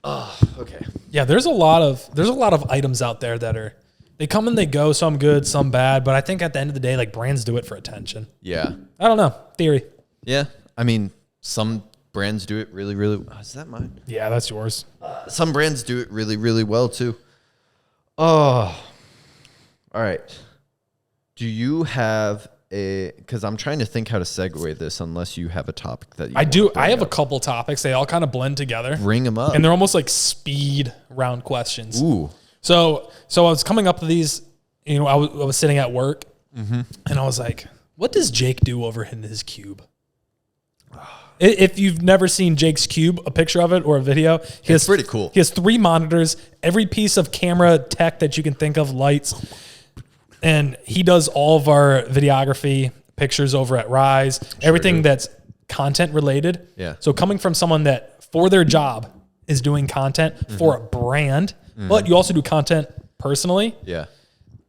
[SPEAKER 1] Oh, okay.
[SPEAKER 2] Yeah, there's a lot of items out there that they come and they go, some good, some bad, but I think at the end of the day, like brands do it for attention.
[SPEAKER 1] Yeah.
[SPEAKER 2] I don't know. Theory.
[SPEAKER 1] Yeah. I mean, some brands do it really, really. Is that mine?
[SPEAKER 2] Yeah, that's yours.
[SPEAKER 1] Some brands do it really, really well too. Oh. All right. Do you have because I'm trying to think how to segue this unless you have a topic that you
[SPEAKER 2] I do. I have a couple topics. They all kind of blend together.
[SPEAKER 1] Bring them up.
[SPEAKER 2] And they're almost like speed round questions.
[SPEAKER 1] Ooh.
[SPEAKER 2] So I was coming up with these, I was sitting at work and I was like, what does Jake do over in his cube? If you've never seen Jake's cube, a picture of it or a video,
[SPEAKER 1] It's pretty cool.
[SPEAKER 2] He has 3 monitors, every piece of camera tech that you can think of, lights. And he does all of our videography pictures over at Rise, everything that's content related.
[SPEAKER 1] Yeah.
[SPEAKER 2] So coming from someone that for their job is doing content for a brand, but you also do content personally.
[SPEAKER 1] Yeah.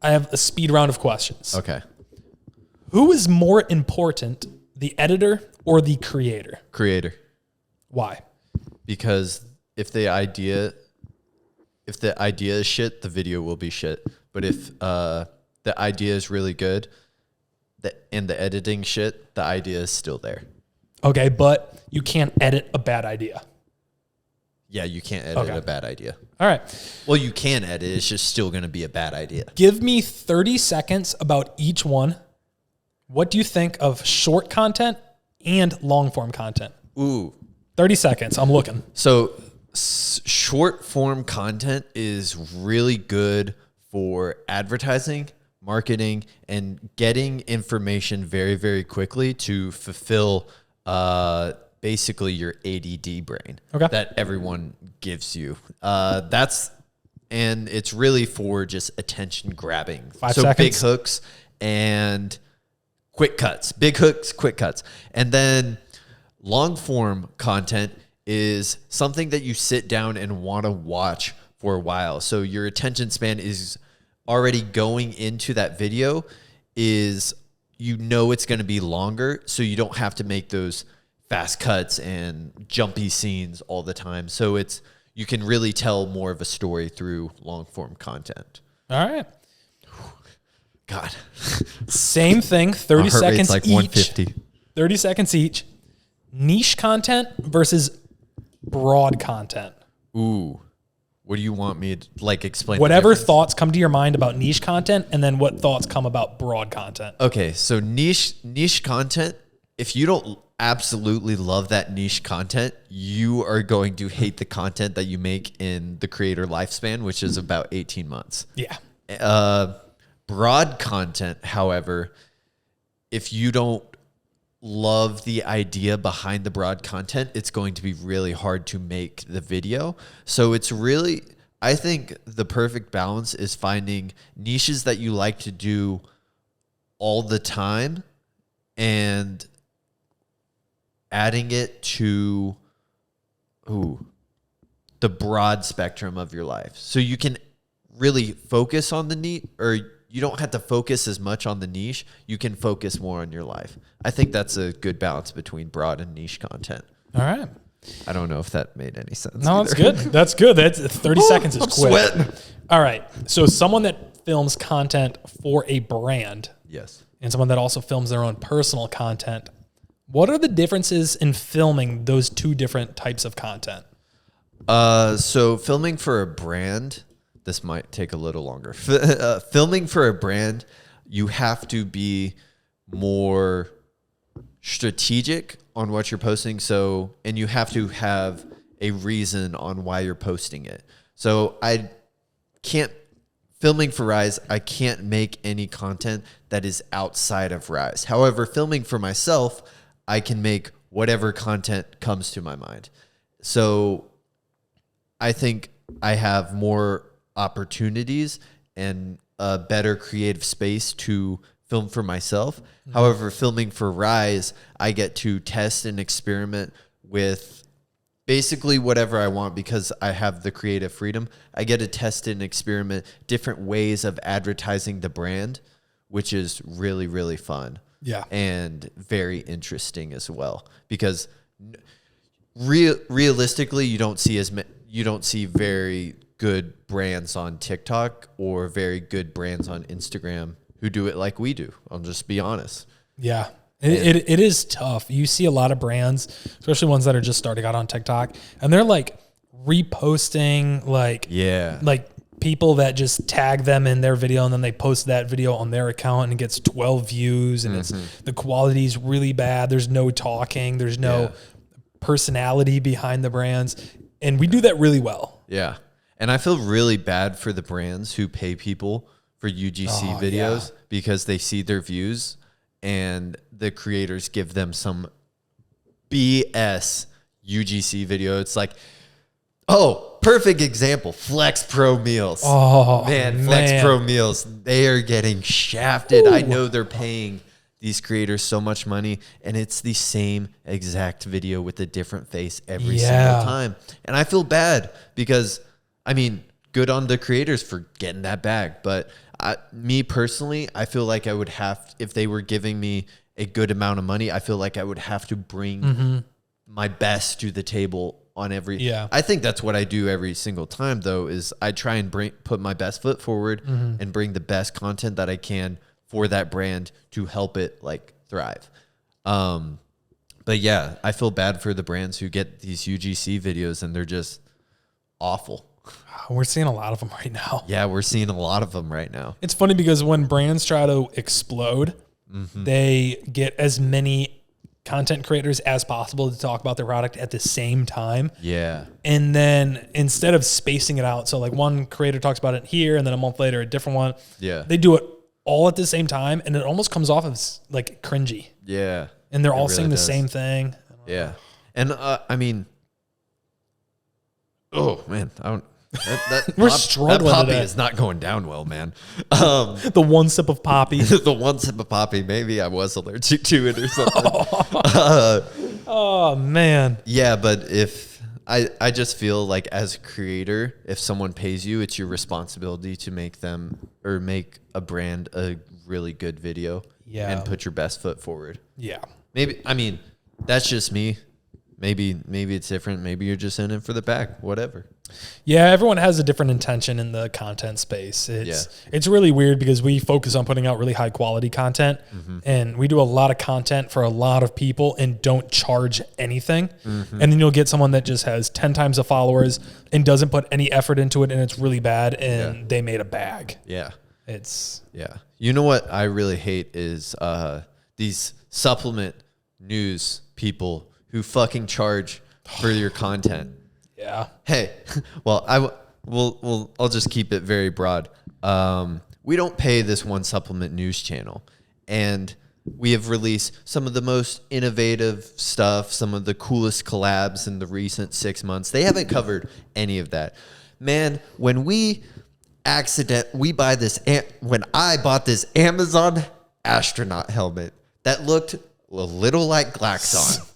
[SPEAKER 2] I have a speed round of questions.
[SPEAKER 1] Okay.
[SPEAKER 2] Who is more important, the editor or the creator?
[SPEAKER 1] Creator.
[SPEAKER 2] Why?
[SPEAKER 1] Because if the idea is shit, the video will be shit. But if the idea is really good, and the editing shit, the idea is still there.
[SPEAKER 2] Okay, but you can't edit a bad idea.
[SPEAKER 1] Yeah, you can't edit a bad idea.
[SPEAKER 2] All right.
[SPEAKER 1] Well, you can edit. It's just still going to be a bad idea.
[SPEAKER 2] Give me 30 seconds about each one. What do you think of short content and long form content?
[SPEAKER 1] Ooh.
[SPEAKER 2] 30 seconds. I'm looking.
[SPEAKER 1] So short form content is really good for advertising, marketing, and getting information very, very quickly to fulfill basically your ADD brain that everyone gives you. And it's really for just attention grabbing.
[SPEAKER 2] 5 seconds.
[SPEAKER 1] Big hooks and quick cuts. Big hooks, quick cuts. And then long form content is something that you sit down and want to watch for a while. So your attention span is already going into that video is, it's going to be longer. So you don't have to make those fast cuts and jumpy scenes all the time. So you can really tell more of a story through long form content.
[SPEAKER 2] All right.
[SPEAKER 1] God.
[SPEAKER 2] Same thing. 30 seconds
[SPEAKER 1] like
[SPEAKER 2] each.
[SPEAKER 1] 150.
[SPEAKER 2] 30 seconds each. Niche content versus broad content.
[SPEAKER 1] Ooh. What do you want me to explain?
[SPEAKER 2] Whatever thoughts come to your mind about niche content, and then what thoughts come about broad content.
[SPEAKER 1] Okay, so niche content, if you don't absolutely love that niche content, you are going to hate the content that you make in the creator lifespan, which is about 18 months.
[SPEAKER 2] Yeah.
[SPEAKER 1] Broad content, however, if you don't love the idea behind the broad content, it's going to be really hard to make the video. So I think the perfect balance is finding niches that you like to do all the time and adding it to the broad spectrum of your life. So you can really focus on the niche, or you don't have to focus as much on the niche. You can focus more on your life. I think that's a good balance between broad and niche content.
[SPEAKER 2] All right.
[SPEAKER 1] I don't know if that made any sense.
[SPEAKER 2] No, it's good. That's good. That's 30 seconds is
[SPEAKER 1] I'm
[SPEAKER 2] quick.
[SPEAKER 1] sweating.
[SPEAKER 2] All right. So someone that films content for a brand.
[SPEAKER 1] Yes.
[SPEAKER 2] And someone that also films their own personal content. What are the differences in filming those two different types of content?
[SPEAKER 1] So filming for a brand, this might take a little longer. Filming for a brand, you have to be more strategic on what you're posting. So, and you have to have a reason on why you're posting it. So filming for Rise, I can't make any content that is outside of Rise. However, filming for myself, I can make whatever content comes to my mind. So I think I have more opportunities and a better creative space to film for myself. Mm-hmm. However, filming for Rise, I get to test and experiment with basically whatever I want because I have the creative freedom. I get to test and experiment different ways of advertising the brand, which is really, really fun.
[SPEAKER 2] Yeah.
[SPEAKER 1] And very interesting as well, because realistically, you don't see very good brands on TikTok or very good brands on Instagram who do it like we do. I'll just be honest.
[SPEAKER 2] Yeah. It is tough. You see a lot of brands, especially ones that are just starting out on TikTok, and they're like reposting like people that just tag them in their video, and then they post that video on their account and it gets 12 views, and it's the quality's really bad. There's no talking. There's no personality behind the brands. And we do that really well.
[SPEAKER 1] Yeah. And I feel really bad for the brands who pay people for UGC videos because they see their views and the creators give them some BS UGC video. It's like, oh, perfect example, Flex Pro Meals.
[SPEAKER 2] Oh,
[SPEAKER 1] man, Flex Pro Meals, they are getting shafted. Ooh. I know they're paying these creators so much money, and it's the same exact video with a different face every single time. And I feel bad because, I mean, good on the creators for getting that bag. But me personally, I feel like I would have, if they were giving me a good amount of money, I feel like I would have to bring my best to the table on every.
[SPEAKER 2] Yeah.
[SPEAKER 1] I think that's what I do every single time, though, is I try and put my best foot forward and bring the best content that I can for that brand to help it like thrive. But yeah, I feel bad for the brands who get these UGC videos and they're just awful.
[SPEAKER 2] We're seeing a lot of them right now.
[SPEAKER 1] Yeah, we're seeing a lot of them right now.
[SPEAKER 2] It's funny because when brands try to explode, they get as many content creators as possible to talk about their product at the same time.
[SPEAKER 1] Yeah.
[SPEAKER 2] And then instead of spacing it out, so like one creator talks about it here and then a month later a different one.
[SPEAKER 1] Yeah.
[SPEAKER 2] They do it all at the same time and it almost comes off as like cringy.
[SPEAKER 1] Yeah.
[SPEAKER 2] And they're all saying the same thing.
[SPEAKER 1] Yeah. And I mean, oh man, I don't.
[SPEAKER 2] We're struggling.
[SPEAKER 1] That poppy
[SPEAKER 2] today.
[SPEAKER 1] is not going down well, man.
[SPEAKER 2] The one sip of poppy.
[SPEAKER 1] The one sip of poppy. Maybe I was allergic to it or something.
[SPEAKER 2] Oh man.
[SPEAKER 1] Yeah, but if I just feel like as a creator, if someone pays you, it's your responsibility to make them or make a brand a really good video.
[SPEAKER 2] Yeah.
[SPEAKER 1] And put your best foot forward.
[SPEAKER 2] Yeah.
[SPEAKER 1] Maybe, I mean, that's just me. Maybe it's different. Maybe you're just in it for the bag, whatever.
[SPEAKER 2] Yeah, everyone has a different intention in the content space. It's really weird because we focus on putting out really high quality content and we do a lot of content for a lot of people and don't charge anything. And then you'll get someone that just has 10 times the followers and doesn't put any effort into it and it's really bad and they made a bag.
[SPEAKER 1] Yeah.
[SPEAKER 2] Yeah.
[SPEAKER 1] You know what I really hate is these supplement news people who fucking charge for your content.
[SPEAKER 2] Yeah.
[SPEAKER 1] Hey, well, I'll just keep it very broad. We don't pay this one supplement news channel, and we have released some of the most innovative stuff, some of the coolest collabs in the recent 6 months. They haven't covered any of that. Man, when I bought this Amazon astronaut helmet that looked a little like Glaxon.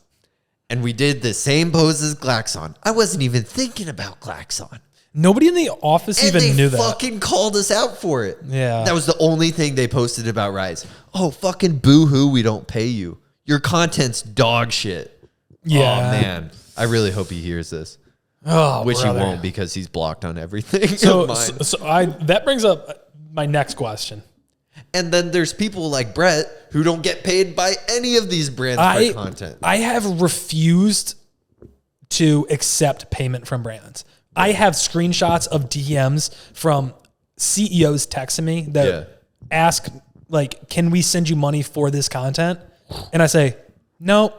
[SPEAKER 1] And we did the same pose as Glaxon. I wasn't even thinking about Glaxon.
[SPEAKER 2] Nobody in the office even knew that.
[SPEAKER 1] They fucking called us out for it.
[SPEAKER 2] Yeah.
[SPEAKER 1] That was the only thing they posted about Rise. Oh, fucking boo-hoo, we don't pay you. Your content's dog shit.
[SPEAKER 2] Yeah.
[SPEAKER 1] Oh, man. I really hope he hears this.
[SPEAKER 2] Oh,
[SPEAKER 1] Which
[SPEAKER 2] brother.
[SPEAKER 1] he won't because he's blocked on everything.
[SPEAKER 2] So that brings up my next question.
[SPEAKER 1] And then there's people like Brett who don't get paid by any of these brands for content.
[SPEAKER 2] I have refused to accept payment from brands I have screenshots of DMs from CEOs texting me that ask, like, can we send you money for this content? And I say, no.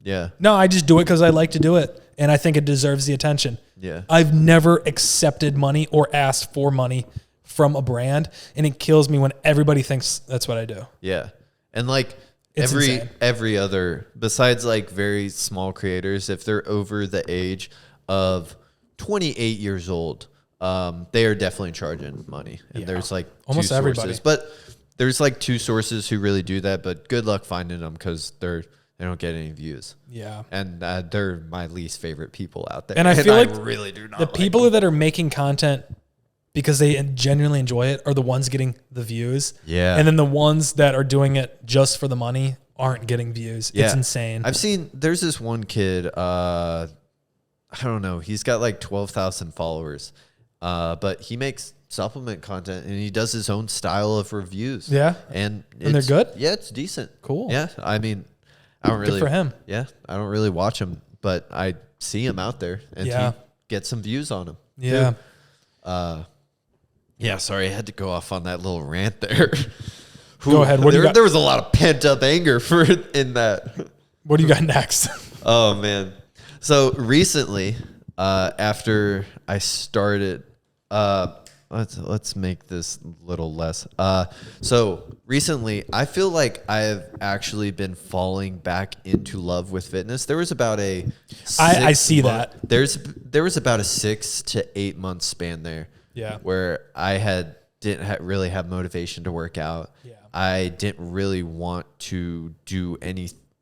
[SPEAKER 1] Yeah.
[SPEAKER 2] No, I just do it because I like to do it. And I think it deserves the attention.
[SPEAKER 1] Yeah.
[SPEAKER 2] I've never accepted money or asked for money from a brand. And it kills me when everybody thinks that's what I do.
[SPEAKER 1] Yeah. And like
[SPEAKER 2] It's
[SPEAKER 1] every other, besides like very small creators, if they're over the age of 28 years old, they are definitely charging money. And there's like
[SPEAKER 2] almost
[SPEAKER 1] two
[SPEAKER 2] everybody.
[SPEAKER 1] sources. But there's like two sources who really do that. But good luck finding them because they don't get any views.
[SPEAKER 2] Yeah.
[SPEAKER 1] And they're my least favorite people out there.
[SPEAKER 2] And I feel like
[SPEAKER 1] really do not
[SPEAKER 2] the
[SPEAKER 1] like
[SPEAKER 2] people
[SPEAKER 1] them.
[SPEAKER 2] that are making content because they genuinely enjoy it are the ones getting the views.
[SPEAKER 1] Yeah.
[SPEAKER 2] And then the ones that are doing it just for the money aren't getting views.
[SPEAKER 1] Yeah.
[SPEAKER 2] It's insane.
[SPEAKER 1] There's this one kid, I don't know, he's got like 12,000 followers, but he makes supplement content and he does his own style of reviews.
[SPEAKER 2] Yeah.
[SPEAKER 1] And
[SPEAKER 2] they're good?
[SPEAKER 1] Yeah, it's decent.
[SPEAKER 2] Cool.
[SPEAKER 1] Yeah. I mean, I don't really.
[SPEAKER 2] Good for him.
[SPEAKER 1] Yeah. I don't really watch him, but I see him out there and he gets some views on him.
[SPEAKER 2] Yeah.
[SPEAKER 1] Too. Yeah, sorry, I had to go off on that little rant there.
[SPEAKER 2] Go ahead. What do you got?
[SPEAKER 1] There was a lot of pent up anger in that.
[SPEAKER 2] What do you got next?
[SPEAKER 1] Oh man. So recently, after I started, let's make this a little less. So recently, I feel like I have actually been falling back into love with fitness. There was about a
[SPEAKER 2] I see that.
[SPEAKER 1] There was about a 6 to 8 month span there.
[SPEAKER 2] Yeah.
[SPEAKER 1] Where I didn't really have motivation to work out.
[SPEAKER 2] Yeah.
[SPEAKER 1] I didn't really want to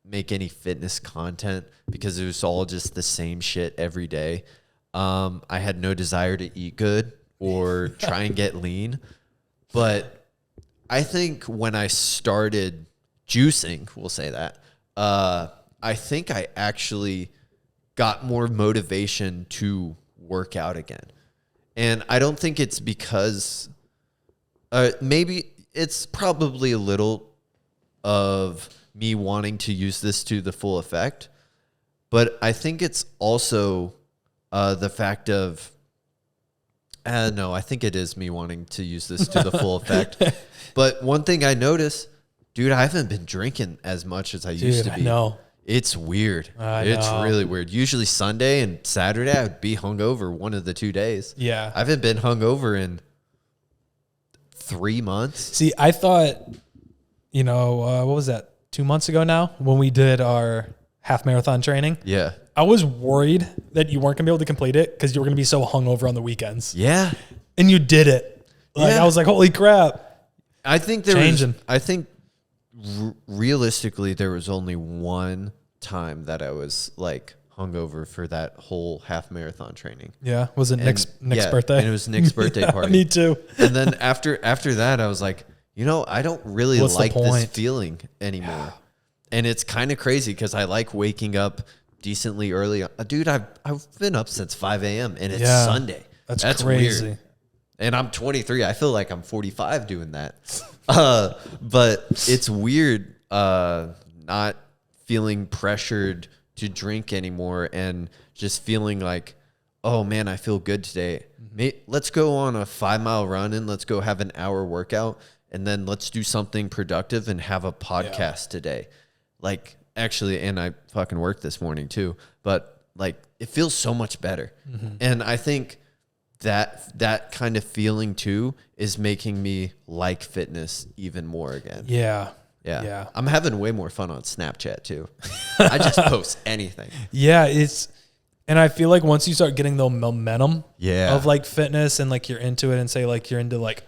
[SPEAKER 1] make any fitness content because it was all just the same shit every day. I had no desire to eat good or try and get lean. But I think when I started juicing, we'll say that, I think I actually got more motivation to work out again. And I don't think it's because maybe it's probably a little of me wanting to use this to the full effect. But I think it's also the fact of, no, I think it is me wanting to use this to the full effect. But one thing I noticed, dude, I haven't been drinking as much as I used to be.
[SPEAKER 2] No.
[SPEAKER 1] It's weird. It's
[SPEAKER 2] know.
[SPEAKER 1] really weird. Usually Sunday and Saturday, I would be hungover one of the 2 days.
[SPEAKER 2] Yeah.
[SPEAKER 1] I haven't been hungover in 3 months.
[SPEAKER 2] See, I thought, what was that? 2 months ago now when we did our half marathon training.
[SPEAKER 1] Yeah.
[SPEAKER 2] I was worried that you weren't going to be able to complete it because you were going to be so hungover on the weekends.
[SPEAKER 1] Yeah.
[SPEAKER 2] And you did it. I was like, holy crap.
[SPEAKER 1] I think realistically, there was only one time that I was like hungover for that whole half marathon training.
[SPEAKER 2] Yeah. Was it Nick's birthday?
[SPEAKER 1] And it was Nick's birthday party.
[SPEAKER 2] Me too.
[SPEAKER 1] And then after that, I was like, I don't really like this feeling anymore. And it's kind of crazy because I like waking up decently early. Dude, I've been up since 5 a.m. and it's Sunday.
[SPEAKER 2] That's crazy.
[SPEAKER 1] Weird. And I'm 23. I feel like I'm 45 doing that. But it's weird not feeling pressured to drink anymore and just feeling like, oh man, I feel good today. Let's go on a 5-mile run and let's go have an hour workout and then let's do something productive and have a podcast today. Like actually, and I fucking worked this morning too, but like it feels so much better. And I think that kind of feeling too is making me like fitness even more again.
[SPEAKER 2] Yeah.
[SPEAKER 1] I'm having way more fun on Snapchat too. I just post anything.
[SPEAKER 2] Yeah. And I feel like once you start getting the momentum of like fitness and like you're into it and say like you're into like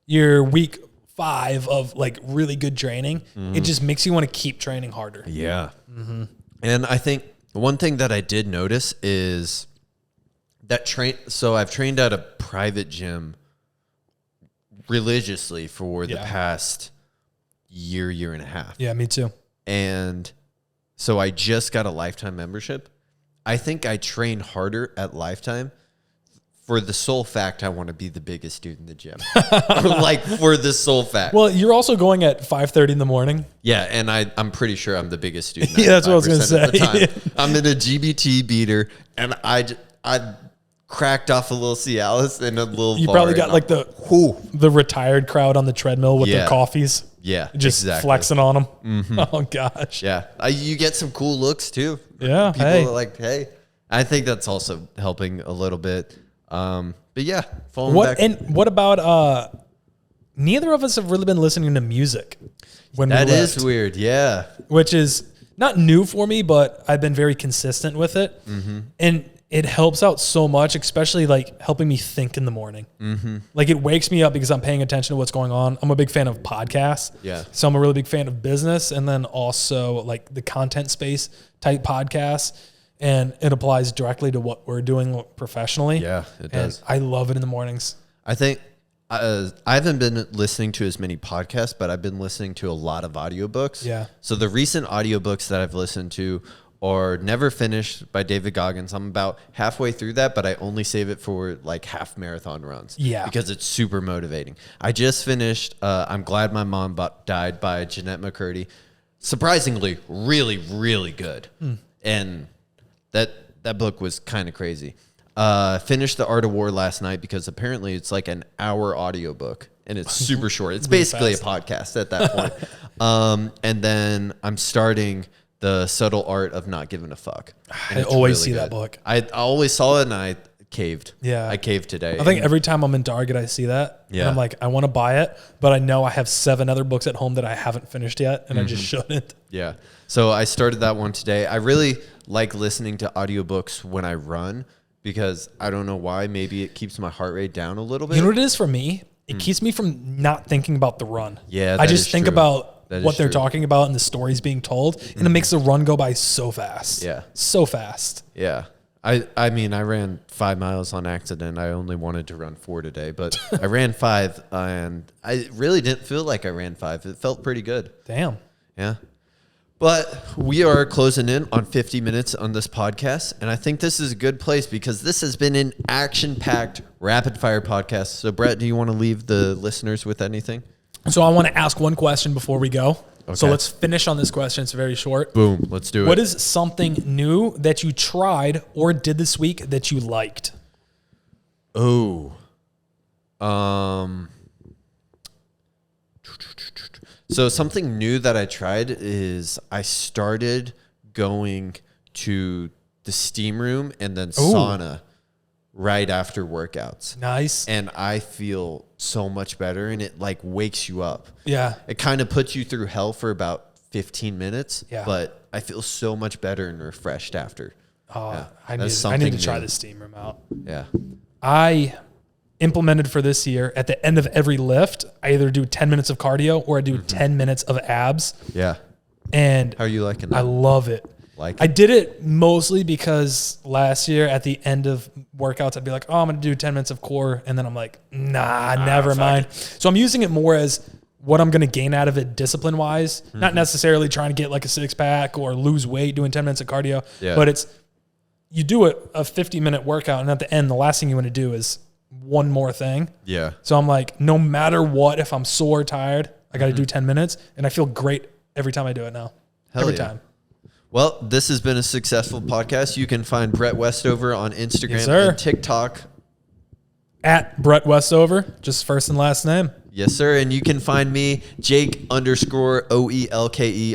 [SPEAKER 2] your week 5 of like really good training, it just makes you want to keep training harder.
[SPEAKER 1] Yeah. And I think one thing that I did notice is that so I've trained at a private gym religiously for the past year and a half.
[SPEAKER 2] Yeah, me too.
[SPEAKER 1] And so I just got a lifetime membership. I think I train harder at Lifetime for the sole fact I want to be the biggest dude in the gym. Like for the sole fact.
[SPEAKER 2] Well, you're also going at 5:30 in the morning.
[SPEAKER 1] Yeah, and I'm pretty sure I'm the biggest student.
[SPEAKER 2] Yeah, that's what I was going to say.
[SPEAKER 1] I'm in a GBT beater, and I cracked off a little Cialis and a little.
[SPEAKER 2] You probably got like the retired crowd on the treadmill with their coffees.
[SPEAKER 1] Yeah,
[SPEAKER 2] just flexing on them. Mm-hmm. Oh gosh.
[SPEAKER 1] Yeah, you get some cool looks too.
[SPEAKER 2] Yeah,
[SPEAKER 1] people are like, hey, I think that's also helping a little bit. But yeah,
[SPEAKER 2] what about neither of us have really been listening to music when we left.
[SPEAKER 1] That is weird. Yeah,
[SPEAKER 2] which is not new for me, but I've been very consistent with it, and it helps out so much, especially like helping me think in the morning. Like it wakes me up because I'm paying attention to what's going on. I'm a big fan of podcasts.
[SPEAKER 1] Yeah.
[SPEAKER 2] So I'm a really big fan of business and then also like the content space type podcasts. And it applies directly to what we're doing professionally.
[SPEAKER 1] Yeah, it does.
[SPEAKER 2] I love it in the mornings.
[SPEAKER 1] I think I haven't been listening to as many podcasts, but I've been listening to a lot of audiobooks.
[SPEAKER 2] Yeah.
[SPEAKER 1] So the recent audiobooks that I've listened to are Never Finished by David Goggins. I'm about halfway through that, but I only save it for like half marathon runs.
[SPEAKER 2] Yeah.
[SPEAKER 1] Because it's super motivating. I just finished I'm Glad My Mom Died by Jeanette McCurdy. Surprisingly, really, really good. And that book was kind of crazy. Finished The Art of War last night because apparently it's like an hour audiobook and it's super short. It's basically a podcast at that point. And then I'm starting The Subtle Art of Not Giving a Fuck.
[SPEAKER 2] I always see that book.
[SPEAKER 1] I always saw it and I caved.
[SPEAKER 2] Yeah.
[SPEAKER 1] I caved today.
[SPEAKER 2] I think every time I'm in Target, I see that.
[SPEAKER 1] Yeah.
[SPEAKER 2] And I'm like, I want to buy it, but I know I have 7 other books at home that I haven't finished yet, and I just shouldn't.
[SPEAKER 1] Yeah. So I started that one today. I really like listening to audiobooks when I run because I don't know why. Maybe it keeps my heart rate down a little bit.
[SPEAKER 2] You know what it is for me? It keeps me from not thinking about the run.
[SPEAKER 1] Yeah,
[SPEAKER 2] I just think about what they're
[SPEAKER 1] true.
[SPEAKER 2] talking about and the stories being told, and it makes the run go by so fast.
[SPEAKER 1] Yeah.
[SPEAKER 2] So fast.
[SPEAKER 1] Yeah. I mean, I ran 5 miles on accident. I only wanted to run 4 today, but I ran 5 and I really didn't feel like I ran 5. It felt pretty good.
[SPEAKER 2] Damn.
[SPEAKER 1] Yeah. But we are closing in on 50 minutes on this podcast, and I think this is a good place because this has been an action-packed, rapid-fire podcast. So, Brett, do you want to leave the listeners with anything?
[SPEAKER 2] So I want to ask one question before we go.
[SPEAKER 1] Okay.
[SPEAKER 2] So let's finish on this question. It's very short.
[SPEAKER 1] Boom. Let's do it.
[SPEAKER 2] What is something new that you tried or did this week that you liked?
[SPEAKER 1] Oh. So something new that I tried is I started going to the steam room and then sauna right after workouts.
[SPEAKER 2] Nice.
[SPEAKER 1] And I feel so much better and it like wakes you up.
[SPEAKER 2] Yeah.
[SPEAKER 1] It kind of puts you through hell for about 15 minutes,
[SPEAKER 2] Yeah.
[SPEAKER 1] but I feel so much better and refreshed after.
[SPEAKER 2] Oh,
[SPEAKER 1] Yeah.
[SPEAKER 2] I
[SPEAKER 1] That's
[SPEAKER 2] need to
[SPEAKER 1] something
[SPEAKER 2] try
[SPEAKER 1] new.
[SPEAKER 2] the steam room out.
[SPEAKER 1] Yeah.
[SPEAKER 2] I implemented for this year at the end of every lift, I either do 10 minutes of cardio or I do 10 minutes of abs.
[SPEAKER 1] Yeah.
[SPEAKER 2] And
[SPEAKER 1] How are you liking that?
[SPEAKER 2] I love it. I did it mostly because last year at the end of workouts, I'd be like, oh, I'm going to do 10 minutes of core. And then I'm like, nah, never mind. So I'm using it more as what I'm going to gain out of it discipline wise, not necessarily trying to get like a 6-pack or lose weight doing 10 minutes of cardio, but it's, you do a 50-minute workout. And at the end, the last thing you want to do is one more thing.
[SPEAKER 1] Yeah.
[SPEAKER 2] So I'm like, no matter what, if I'm sore, tired, I got to do 10 minutes. And I feel great every time I do it now. Every time.
[SPEAKER 1] Well, this has been a successful podcast. You can find Brett Westover on Instagram and TikTok.
[SPEAKER 2] At Brett Westover, just first and last name.
[SPEAKER 1] Yes, sir. And you can find me, Jake_OELKE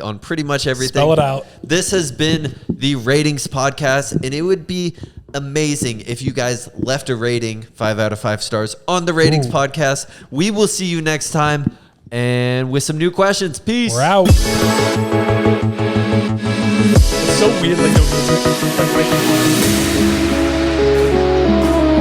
[SPEAKER 1] on pretty much everything.
[SPEAKER 2] Spell it out.
[SPEAKER 1] This has been the Ratings Podcast, and it would be amazing if you guys left a rating, 5 out of 5 stars, on the Ratings Podcast. We will see you next time, and with some new questions. Peace.
[SPEAKER 2] We're out. It's so weird, like,